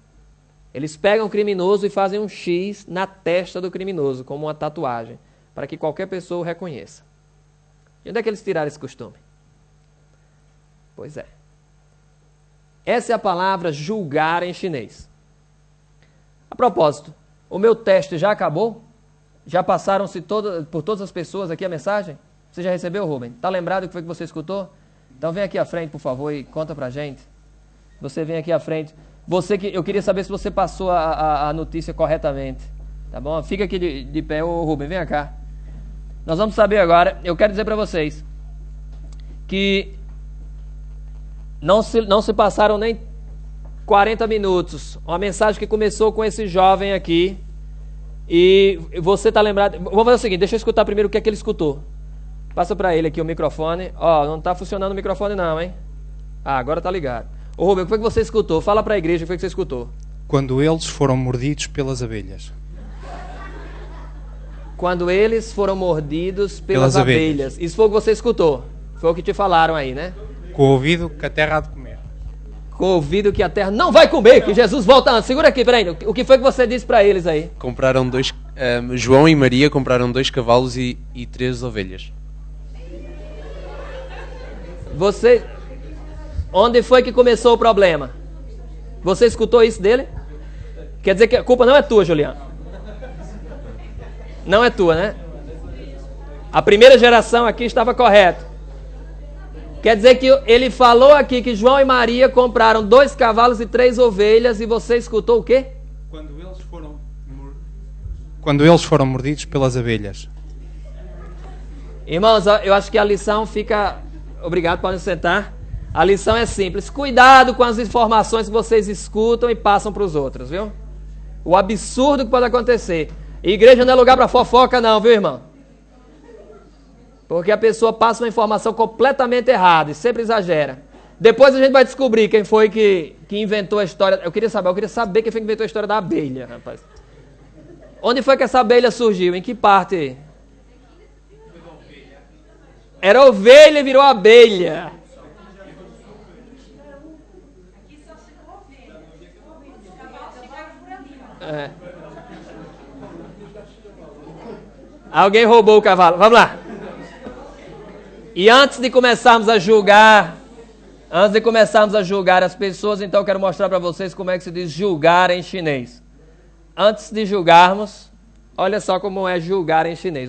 Eles pegam o criminoso e fazem um X na testa do criminoso, como uma tatuagem, para que qualquer pessoa o reconheça. De onde é que eles tiraram esse costume? Pois é. Essa é a palavra julgar em chinês. A propósito, o meu teste já acabou? Já passaram-se por todas as pessoas aqui a mensagem? Você já recebeu, Rubem? Está lembrado do que foi que você escutou? Então vem aqui à frente, por favor, e conta pra gente. Você vem aqui à frente. Eu queria saber se você passou a notícia corretamente. Tá bom? Fica aqui de pé, ô Rubem, vem cá. Nós vamos saber agora. Eu quero dizer para vocês que não se passaram nem 40 minutos. Uma mensagem que começou com esse jovem aqui. E você está lembrado... Vamos fazer o seguinte, deixa eu escutar primeiro o que é que ele escutou. Passa para ele aqui o microfone. Ó, não está funcionando o microfone não, hein? Ah, agora está ligado. Ô Rubem, o que foi que você escutou? Fala para a igreja o que foi que você escutou. Quando eles foram mordidos pelas abelhas. Quando eles foram mordidos pelas abelhas. Isso foi o que você escutou. Foi o que te falaram aí, né? Com o ouvido que a terra há de comer. Com o ouvido que a terra não vai comer, que Jesus volta antes. Segura aqui, peraí. O que foi que você disse para eles aí? Compraram João e Maria compraram 2 cavalos e 3 ovelhas. Onde foi que começou o problema? Você escutou isso dele? Quer dizer que a culpa não é tua, Juliano. Não é tua, né? A primeira geração aqui estava correta. Quer dizer que ele falou aqui que João e Maria compraram 2 cavalos e 3 ovelhas e você escutou o quê? Quando eles foram mordidos pelas abelhas. Irmãos, eu acho que a lição fica... Obrigado, podem sentar. A lição é simples. Cuidado com as informações que vocês escutam e passam para os outros, viu? O absurdo que pode acontecer. Igreja não é lugar para fofoca não, viu, irmão? Porque a pessoa passa uma informação completamente errada e sempre exagera. Depois a gente vai descobrir quem foi que inventou a história. Eu queria saber quem foi que inventou a história da abelha, rapaz. Onde foi que essa abelha surgiu? Em que parte? Era ovelha e virou abelha. É. Alguém roubou o cavalo. Vamos lá. E antes de começarmos a julgar as pessoas, então eu quero mostrar para vocês como é que se diz julgar em chinês. Antes de julgarmos, olha só como é julgar em chinês.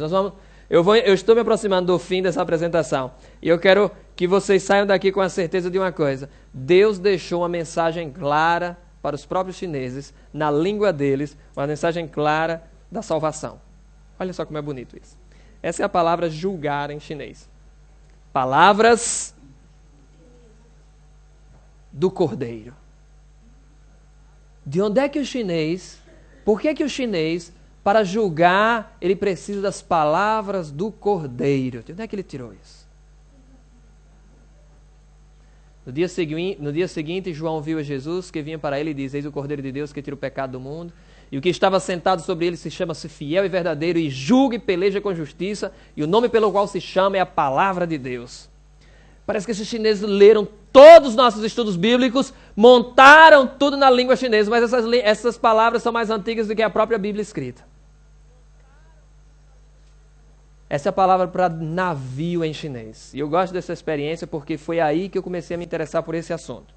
Eu estou me aproximando do fim dessa apresentação. E eu quero que vocês saiam daqui com a certeza de uma coisa. Deus deixou uma mensagem clara para os próprios chineses, na língua deles, uma mensagem clara da salvação. Olha só como é bonito isso. Essa é a palavra julgar em chinês. Palavras do Cordeiro. De onde é que o chinês... Por que o chinês, para julgar, ele precisa das palavras do Cordeiro? De onde é que ele tirou isso? No dia seguinte, João viu a Jesus, que vinha para ele e diz: Eis o Cordeiro de Deus que tira o pecado do mundo. E o que estava sentado sobre ele se chama-se fiel e verdadeiro, e julga e peleja com justiça, e o nome pelo qual se chama é a palavra de Deus. Parece que esses chineses leram todos os nossos estudos bíblicos, montaram tudo na língua chinesa, mas essas palavras são mais antigas do que a própria Bíblia escrita. Essa é a palavra para navio em chinês. E eu gosto dessa experiência porque foi aí que eu comecei a me interessar por esse assunto.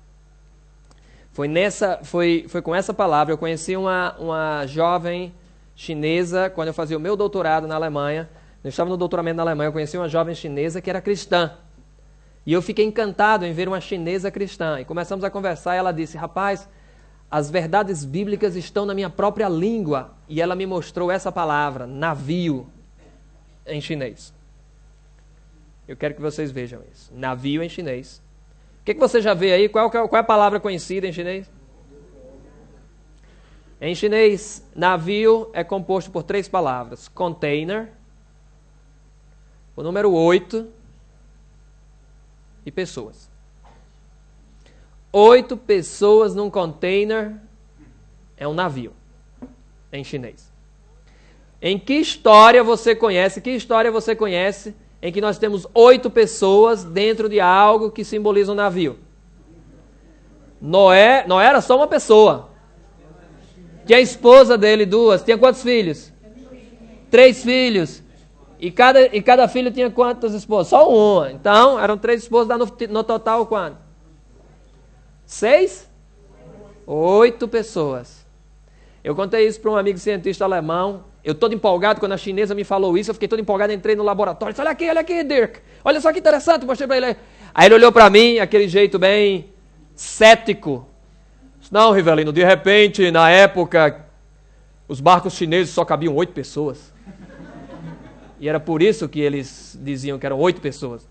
Foi com essa palavra. Eu conheci uma jovem chinesa quando eu fazia o meu doutorado na Alemanha. Eu estava no doutoramento na Alemanha, eu conheci uma jovem chinesa que era cristã. E eu fiquei encantado em ver uma chinesa cristã. E começamos a conversar e ela disse, rapaz, as verdades bíblicas estão na minha própria língua. E ela me mostrou essa palavra, navio, em chinês. Eu quero que vocês vejam isso. Navio em chinês. O que você já vê aí? Qual é a palavra conhecida em chinês? Em chinês, navio é composto por 3 palavras. Container, o número 8 e pessoas. 8 pessoas num container é um navio, em chinês. Em que história você conhece em que nós temos 8 pessoas dentro de algo que simboliza um navio? Noé era só uma pessoa. Tinha a esposa dele, 2. Tinha quantos filhos? 3 filhos. E cada filho tinha quantas esposas? Só uma. Então, eram 3 esposas, dá no total quanto? 6? 8 pessoas. Eu contei isso para um amigo cientista alemão. Eu todo empolgado, quando a chinesa me falou isso, eu fiquei todo empolgado, entrei no laboratório. Disse, olha aqui, Dirk. Olha só que interessante, mostrei para ele. Aí ele olhou para mim, aquele jeito bem cético. Disse, não, Rivelino, de repente, na época, os barcos chineses só cabiam 8 pessoas. E era por isso que eles diziam que eram 8 pessoas.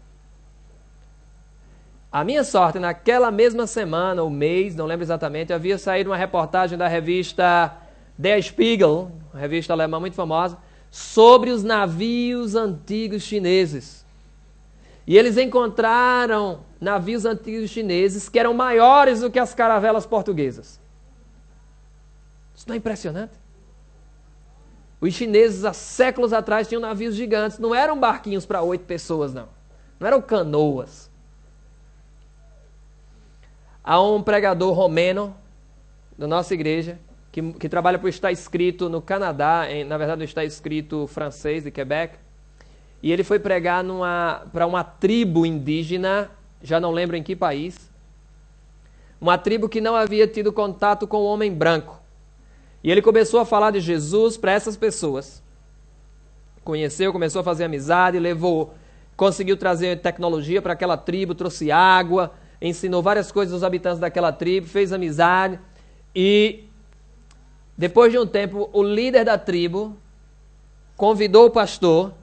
A minha sorte, naquela mesma semana, ou mês, não lembro exatamente, havia saído uma reportagem da revista Der Spiegel, uma revista alemã muito famosa, sobre os navios antigos chineses. E eles encontraram navios antigos chineses que eram maiores do que as caravelas portuguesas. Isso não é impressionante? Os chineses, há séculos atrás, tinham navios gigantes. Não eram barquinhos para 8 pessoas, não. Não eram canoas. Há um pregador romeno da nossa igreja que trabalha por Está Escrito no Canadá, na verdade Está Escrito francês de Quebec, e ele foi pregar para uma tribo indígena, já não lembro em que país, uma tribo que não havia tido contato com o homem branco. E ele começou a falar de Jesus para essas pessoas. Começou a fazer amizade, conseguiu trazer tecnologia para aquela tribo, trouxe água, ensinou várias coisas aos habitantes daquela tribo, fez amizade. E depois de um tempo, o líder da tribo convidou o pastor,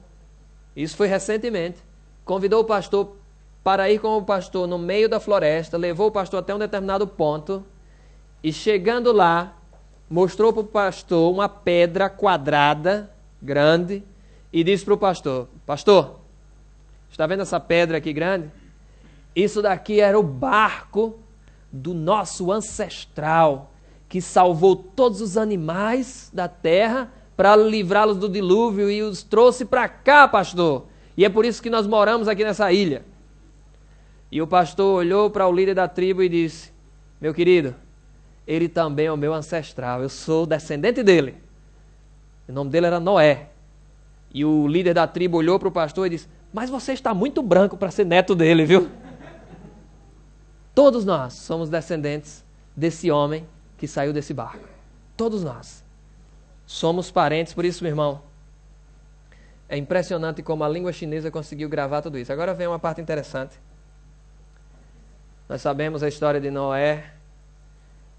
isso foi recentemente, convidou o pastor para ir com o pastor no meio da floresta, levou o pastor até um determinado ponto e chegando lá, mostrou para o pastor uma pedra quadrada, grande, e disse para o pastor, pastor, está vendo essa pedra aqui grande? Isso daqui era o barco do nosso ancestral, que salvou todos os animais da terra para livrá-los do dilúvio e os trouxe para cá, pastor. E é por isso que nós moramos aqui nessa ilha. E o pastor olhou para o líder da tribo e disse, meu querido, ele também é o meu ancestral, eu sou descendente dele. O nome dele era Noé. E o líder da tribo olhou para o pastor e disse, mas você está muito branco para ser neto dele, viu? Todos nós somos descendentes desse homem que saiu desse barco. Todos nós. Somos parentes, por isso, meu irmão, é impressionante como a língua chinesa conseguiu gravar tudo isso. Agora vem uma parte interessante. Nós sabemos a história de Noé.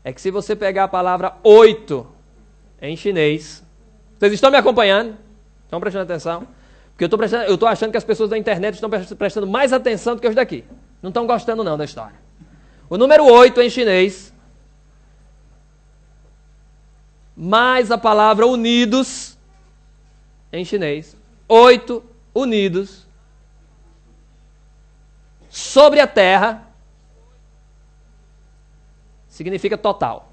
É que se você pegar a palavra 8 em chinês, vocês estão me acompanhando? Estão prestando atenção? Porque eu estou achando que as pessoas da internet estão prestando mais atenção do que os daqui. Não estão gostando não da história. O número 8 em chinês, mais a palavra unidos em chinês, 8 unidos sobre a terra, significa total.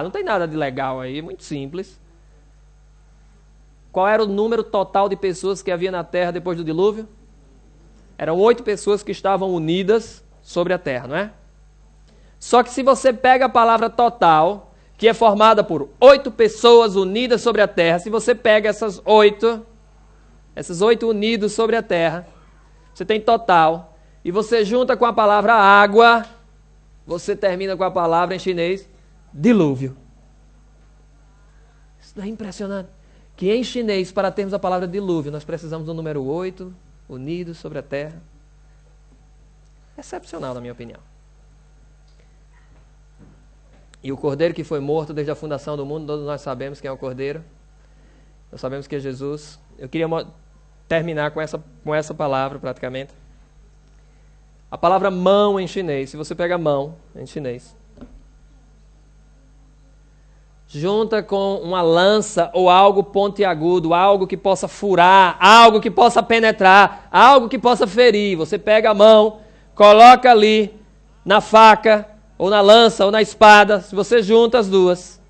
Não tem nada de legal aí, muito simples. Qual era o número total de pessoas que havia na terra depois do dilúvio? Eram 8 pessoas que estavam unidas sobre a terra, não é? Só que se você pega a palavra total, que é formada por 8 pessoas unidas sobre a terra, se você pega esses 8 unidos sobre a terra, você tem total, e você junta com a palavra água, você termina com a palavra em chinês, dilúvio. Isso não é impressionante? Que em chinês, para termos a palavra dilúvio, nós precisamos do número 8, unidos sobre a terra. Excepcional, na minha opinião. E o cordeiro que foi morto desde a fundação do mundo, todos nós sabemos quem é o cordeiro. Nós sabemos que é Jesus. Eu queria terminar com essa palavra, praticamente. A palavra mão em chinês, se você pega mão em chinês, junta com uma lança ou algo pontiagudo, algo que possa furar, algo que possa penetrar, algo que possa ferir. Você pega a mão, coloca ali na faca, ou na lança, ou na espada. Se você junta as duas,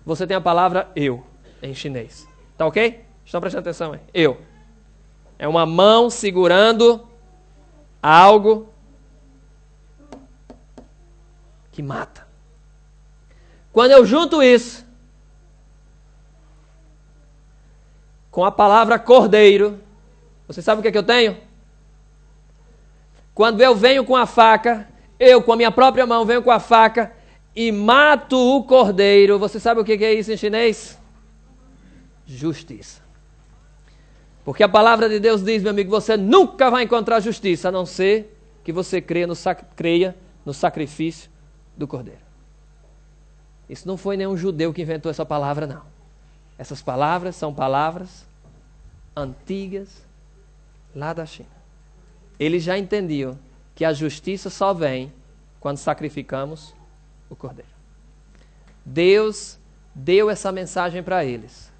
você tem a palavra eu, em chinês. Tá ok? Estão prestando atenção aí? Eu. É uma mão segurando algo que mata. Quando eu junto isso com a palavra cordeiro, você sabe o que é que eu tenho? Quando eu venho com a faca, eu com a minha própria mão venho com a faca e mato o cordeiro, você sabe o que é isso em chinês? Justiça. Porque a palavra de Deus diz, meu amigo, você nunca vai encontrar justiça, a não ser que você creia no sacrifício do cordeiro. Isso não foi nenhum judeu que inventou essa palavra, não. Essas palavras são palavras antigas lá da China. Eles já entendiam que a justiça só vem quando sacrificamos o cordeiro. Deus deu essa mensagem para eles.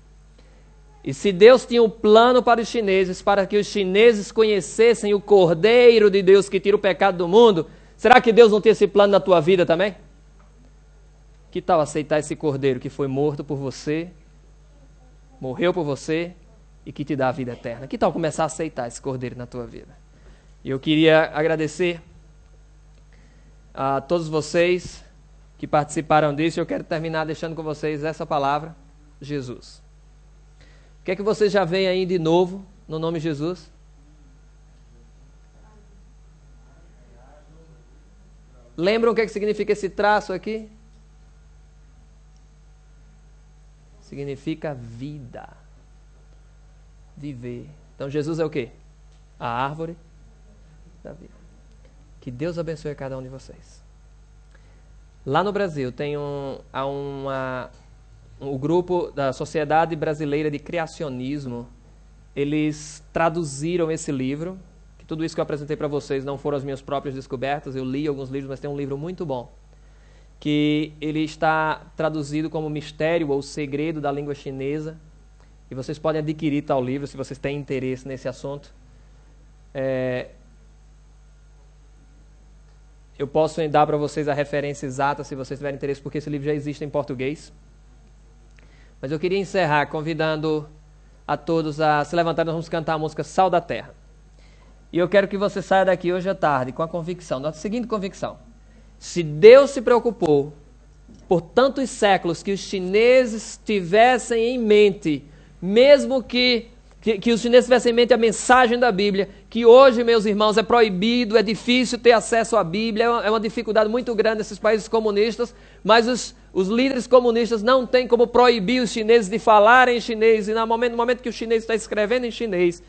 E se Deus tinha um plano para os chineses, para que os chineses conhecessem o Cordeiro de Deus que tira o pecado do mundo, será que Deus não tem esse plano na tua vida também? Que tal aceitar esse Cordeiro que foi morto por você, morreu por você e que te dá a vida eterna? Que tal começar a aceitar esse Cordeiro na tua vida? E eu queria agradecer a todos vocês que participaram disso. Eu quero terminar deixando com vocês essa palavra, Jesus. O que é que vocês já veem aí de novo no nome de Jesus? Lembram o que é que significa esse traço aqui? Significa vida. Viver. Então Jesus é o quê? A árvore da vida. Que Deus abençoe a cada um de vocês. Lá no Brasil tem o grupo da Sociedade Brasileira de Criacionismo. Eles traduziram esse livro, que tudo isso que eu apresentei para vocês não foram as minhas próprias descobertas, eu li alguns livros, mas tem um livro muito bom, que ele está traduzido como Mistério ou Segredo da Língua Chinesa, e vocês podem adquirir tal livro se vocês têm interesse nesse assunto. Eu posso dar para vocês a referência exata se vocês tiverem interesse, porque esse livro já existe em português. Mas eu queria encerrar convidando a todos a se levantarem. Nós vamos cantar a música Sal da Terra. E eu quero que você saia daqui hoje à tarde com a convicção, a seguinte convicção: se Deus se preocupou por tantos séculos que os chineses tivessem em mente, mesmo que os chineses tivessem em mente a mensagem da Bíblia, que hoje, meus irmãos, é proibido, é difícil ter acesso à Bíblia, é uma dificuldade muito grande nesses países comunistas, mas os líderes comunistas não têm como proibir os chineses de falarem em chinês, e no momento que o chinês está escrevendo em chinês,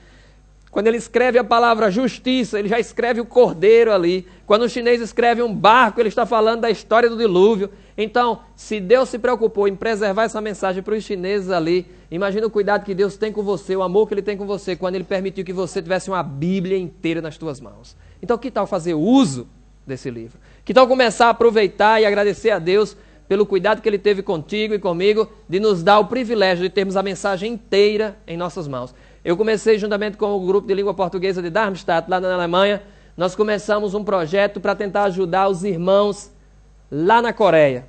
quando ele escreve a palavra justiça, ele já escreve o cordeiro ali. Quando o chinês escreve um barco, ele está falando da história do dilúvio. Então, se Deus se preocupou em preservar essa mensagem para os chineses ali, imagina o cuidado que Deus tem com você, o amor que Ele tem com você, quando Ele permitiu que você tivesse uma Bíblia inteira nas tuas mãos. Então, que tal fazer uso desse livro? Que tal começar a aproveitar e agradecer a Deus pelo cuidado que Ele teve contigo e comigo, de nos dar o privilégio de termos a mensagem inteira em nossas mãos. Eu comecei juntamente com o grupo de língua portuguesa de Darmstadt, lá na Alemanha. Nós começamos um projeto para tentar ajudar os irmãos lá na Coreia.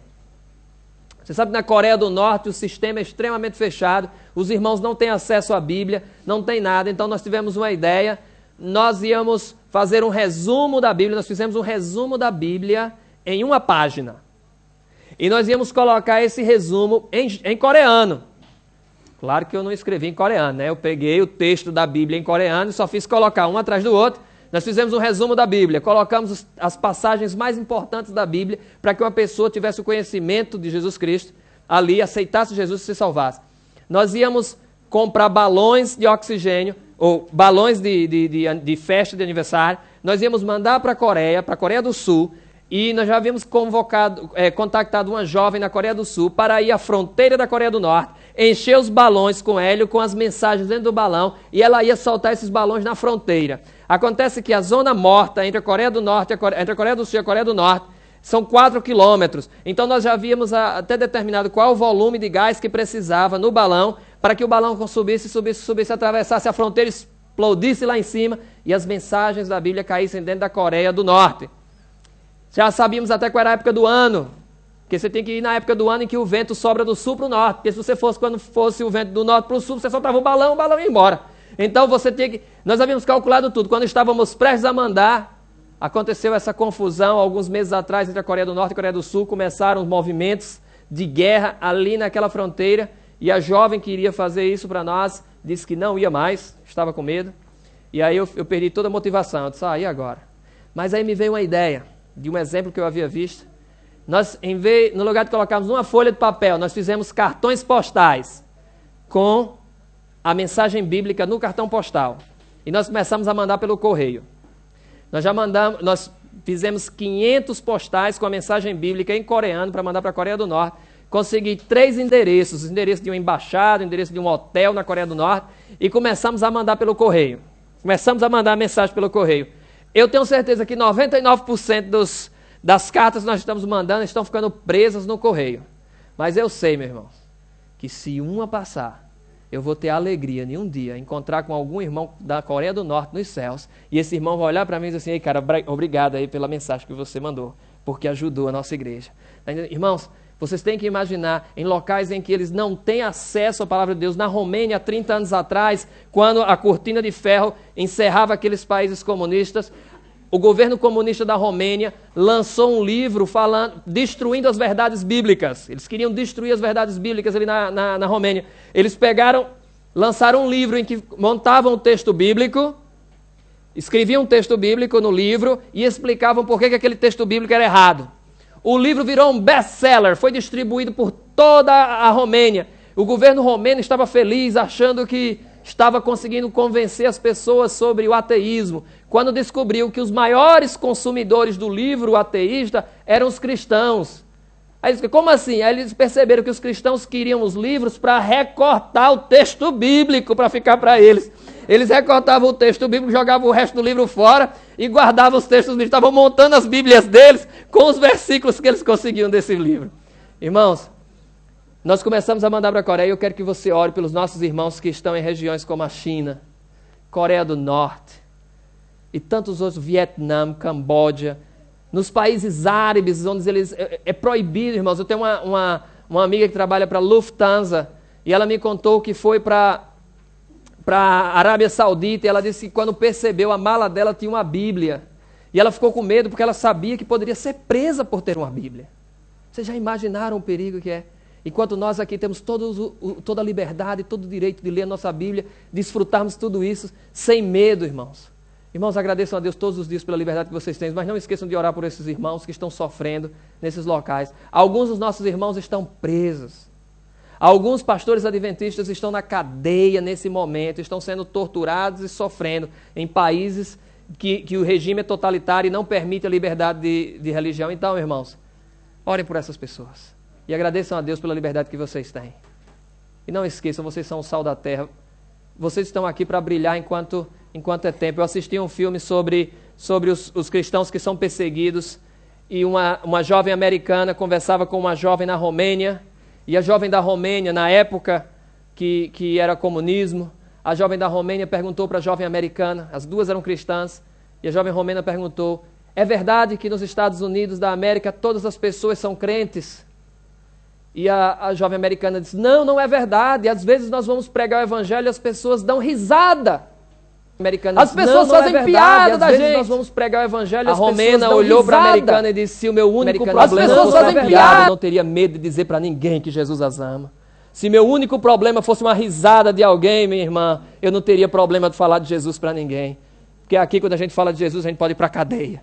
Você sabe que na Coreia do Norte o sistema é extremamente fechado, os irmãos não têm acesso à Bíblia, não tem nada. Então nós tivemos uma ideia, nós íamos fazer um resumo da Bíblia, nós fizemos um resumo da Bíblia em uma página. E nós íamos colocar esse resumo em coreano. Claro que eu não escrevi em coreano, né? Eu peguei o texto da Bíblia em coreano e só fiz colocar um atrás do outro, Nós fizemos um resumo da Bíblia, colocamos as passagens mais importantes da Bíblia para que uma pessoa tivesse o conhecimento de Jesus Cristo ali, aceitasse Jesus e se salvasse. Nós íamos comprar balões de oxigênio, ou balões de festa de aniversário. Nós íamos mandar para a Coreia do Sul, e nós já havíamos contactado uma jovem na Coreia do Sul para ir à fronteira da Coreia do Norte, encher os balões com hélio, com as mensagens dentro do balão, e ela ia soltar esses balões na fronteira. Acontece que a zona morta entre a Coreia do Norte, entre a Coreia do Sul e a Coreia do Norte, são 4 quilômetros. Então nós já havíamos até determinado qual o volume de gás que precisava no balão, para que o balão subisse, atravessasse a fronteira, explodisse lá em cima, e as mensagens da Bíblia caíssem dentro da Coreia do Norte. Já sabíamos até qual era a época do ano, porque você tem que ir na época do ano em que o vento sobra do sul para o norte, porque se você fosse quando fosse o vento do norte para o sul, você soltava o balão ia embora. Então nós havíamos calculado tudo. Quando estávamos prestes a mandar, aconteceu essa confusão, alguns meses atrás, entre a Coreia do Norte e a Coreia do Sul, começaram os movimentos de guerra ali naquela fronteira, e a jovem que iria fazer isso para nós, disse que não ia mais, estava com medo, e aí eu perdi toda a motivação, eu disse, e agora? Mas aí me veio uma ideia, de um exemplo que eu havia visto. Nós, no lugar de colocarmos uma folha de papel, nós fizemos cartões postais com a mensagem bíblica no cartão postal. E nós começamos a mandar pelo correio. Nós fizemos 500 postais com a mensagem bíblica em coreano para mandar para a Coreia do Norte. Consegui 3 endereços, o endereço de uma embaixada, o endereço de um hotel na Coreia do Norte, e começamos a mandar pelo correio. Começamos a mandar mensagem pelo correio. Eu tenho certeza que 99% das cartas que nós estamos mandando estão ficando presas no correio. Mas eu sei, meu irmão, que se uma passar, eu vou ter a alegria de um dia encontrar com algum irmão da Coreia do Norte nos céus, e esse irmão vai olhar para mim e dizer assim, ei cara, obrigado aí pela mensagem que você mandou, porque ajudou a nossa igreja. Irmãos, vocês têm que imaginar em locais em que eles não têm acesso à palavra de Deus. Na Romênia, há 30 anos atrás, quando a cortina de ferro encerrava aqueles países comunistas, o governo comunista da Romênia lançou um livro destruindo as verdades bíblicas. Eles queriam destruir as verdades bíblicas ali na Romênia. Eles lançaram um livro em que montavam o texto bíblico, escreviam um texto bíblico no livro e explicavam por que aquele texto bíblico era errado. O livro virou um best-seller, foi distribuído por toda a Romênia. O governo romeno estava feliz, achando que estava conseguindo convencer as pessoas sobre o ateísmo, quando descobriu que os maiores consumidores do livro ateísta eram os cristãos. Aí eles, como assim? Aí eles perceberam que os cristãos queriam os livros para recortar o texto bíblico para ficar para eles. Eles recortavam o texto bíblico, jogavam o resto do livro fora e guardavam os textos bíblicos. Estavam montando as bíblias deles com os versículos que eles conseguiam desse livro. Irmãos, nós começamos a mandar para a Coreia e eu quero que você ore pelos nossos irmãos que estão em regiões como a China, Coreia do Norte e tantos outros, Vietnã, Camboja, nos países árabes, onde é proibido, irmãos. Eu tenho uma amiga que trabalha para a Lufthansa e ela me contou que foi para a Arábia Saudita, e ela disse que quando percebeu, a mala dela tinha uma Bíblia. E ela ficou com medo porque ela sabia que poderia ser presa por ter uma Bíblia. Vocês já imaginaram o perigo que é? Enquanto nós aqui temos toda a liberdade, todo o direito de ler a nossa Bíblia, desfrutarmos tudo isso sem medo, irmãos. Irmãos, agradeçam a Deus todos os dias pela liberdade que vocês têm, mas não esqueçam de orar por esses irmãos que estão sofrendo nesses locais. Alguns dos nossos irmãos estão presos. Alguns pastores adventistas estão na cadeia nesse momento, estão sendo torturados e sofrendo em países que o regime é totalitário e não permite a liberdade de religião. Então, irmãos, orem por essas pessoas e agradeçam a Deus pela liberdade que vocês têm. E não esqueçam, vocês são o sal da terra. Vocês estão aqui para brilhar enquanto é tempo. Eu assisti um filme sobre os cristãos que são perseguidos, e uma jovem americana conversava com uma jovem na Romênia. E a jovem da Romênia, na época que era comunismo, a jovem da Romênia perguntou para a jovem americana, as duas eram cristãs, e a jovem romena perguntou, é verdade que nos Estados Unidos da América todas as pessoas são crentes? E a jovem americana disse, não é verdade, às vezes nós vamos pregar o evangelho e as pessoas dão risada. As pessoas fazem piada da gente. Nós vamos pregar o evangelho. A romena olhou para a americana e disse, se o meu único problema fosse fazer piada, eu não teria medo de dizer para ninguém que Jesus as ama. Se meu único problema fosse uma risada de alguém, minha irmã, eu não teria problema de falar de Jesus para ninguém. Porque aqui, quando a gente fala de Jesus, a gente pode ir para a cadeia.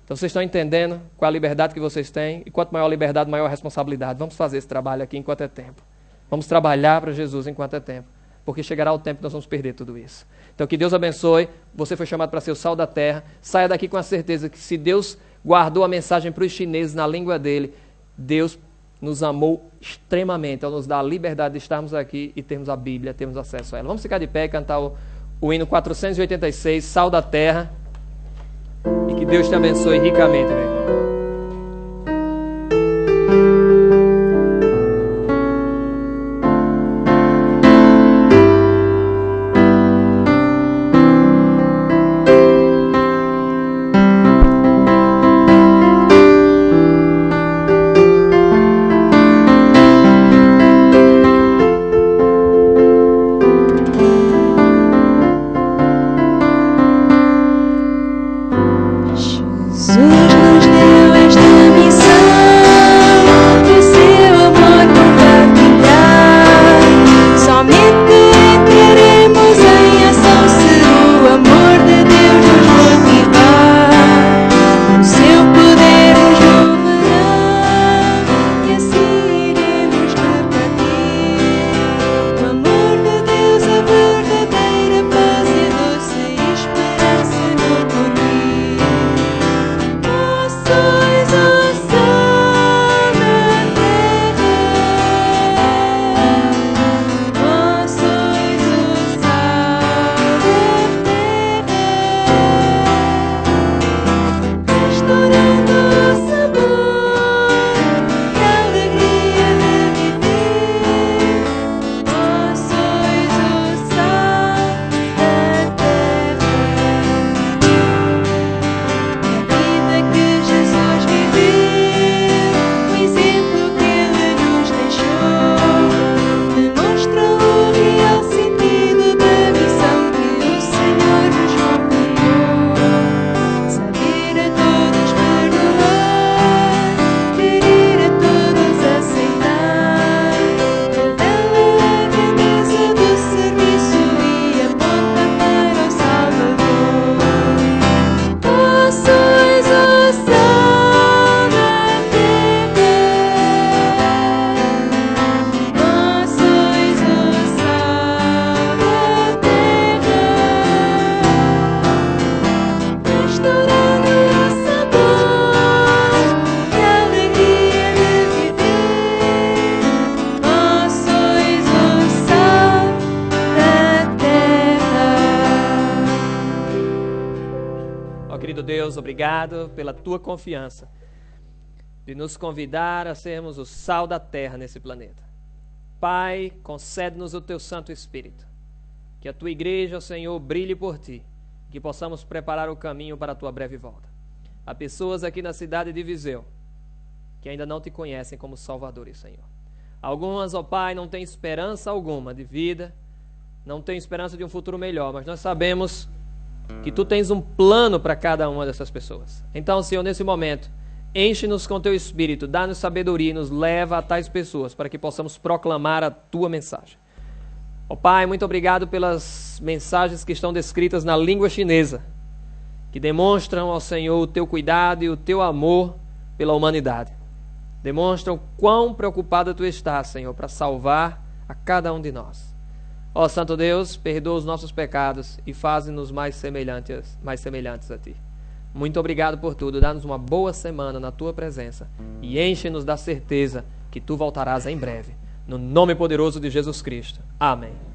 Então, vocês estão entendendo qual é a liberdade que vocês têm? E quanto maior a liberdade, maior a responsabilidade. Vamos fazer esse trabalho aqui enquanto é tempo. Vamos trabalhar para Jesus enquanto é tempo. Porque chegará o tempo que nós vamos perder tudo isso. Então, que Deus abençoe. Você foi chamado para ser o sal da terra. Saia daqui com a certeza que se Deus guardou a mensagem para os chineses na língua dele, Deus nos amou extremamente ao nos dar a liberdade de estarmos aqui e termos a Bíblia, termos acesso a ela. Vamos ficar de pé e cantar o hino 486, Sal da Terra. E que Deus te abençoe ricamente, meu irmão. Deus, obrigado pela tua confiança de nos convidar a sermos o sal da terra nesse planeta. Pai, concede-nos o teu Santo Espírito, que a tua igreja, Senhor, brilhe por ti, que possamos preparar o caminho para a tua breve volta. Há pessoas aqui na cidade de Viseu que ainda não te conhecem como Salvador e Senhor. Algumas, ó Pai, não têm esperança alguma de vida, não têm esperança de um futuro melhor, mas nós sabemos que tu tens um plano para cada uma dessas pessoas. Então, Senhor, nesse momento, enche-nos com teu Espírito, dá-nos sabedoria e nos leva a tais pessoas para que possamos proclamar a tua mensagem. Ó Pai, muito obrigado pelas mensagens que estão descritas na língua chinesa, que demonstram ao Senhor o teu cuidado e o teu amor pela humanidade. Demonstram quão preocupado tu estás, Senhor, para salvar a cada um de nós. Ó Santo Deus, perdoa os nossos pecados e faze-nos mais semelhantes a Ti. Muito obrigado por tudo. Dá-nos uma boa semana na Tua presença e enche-nos da certeza que Tu voltarás em breve. No nome poderoso de Jesus Cristo. Amém.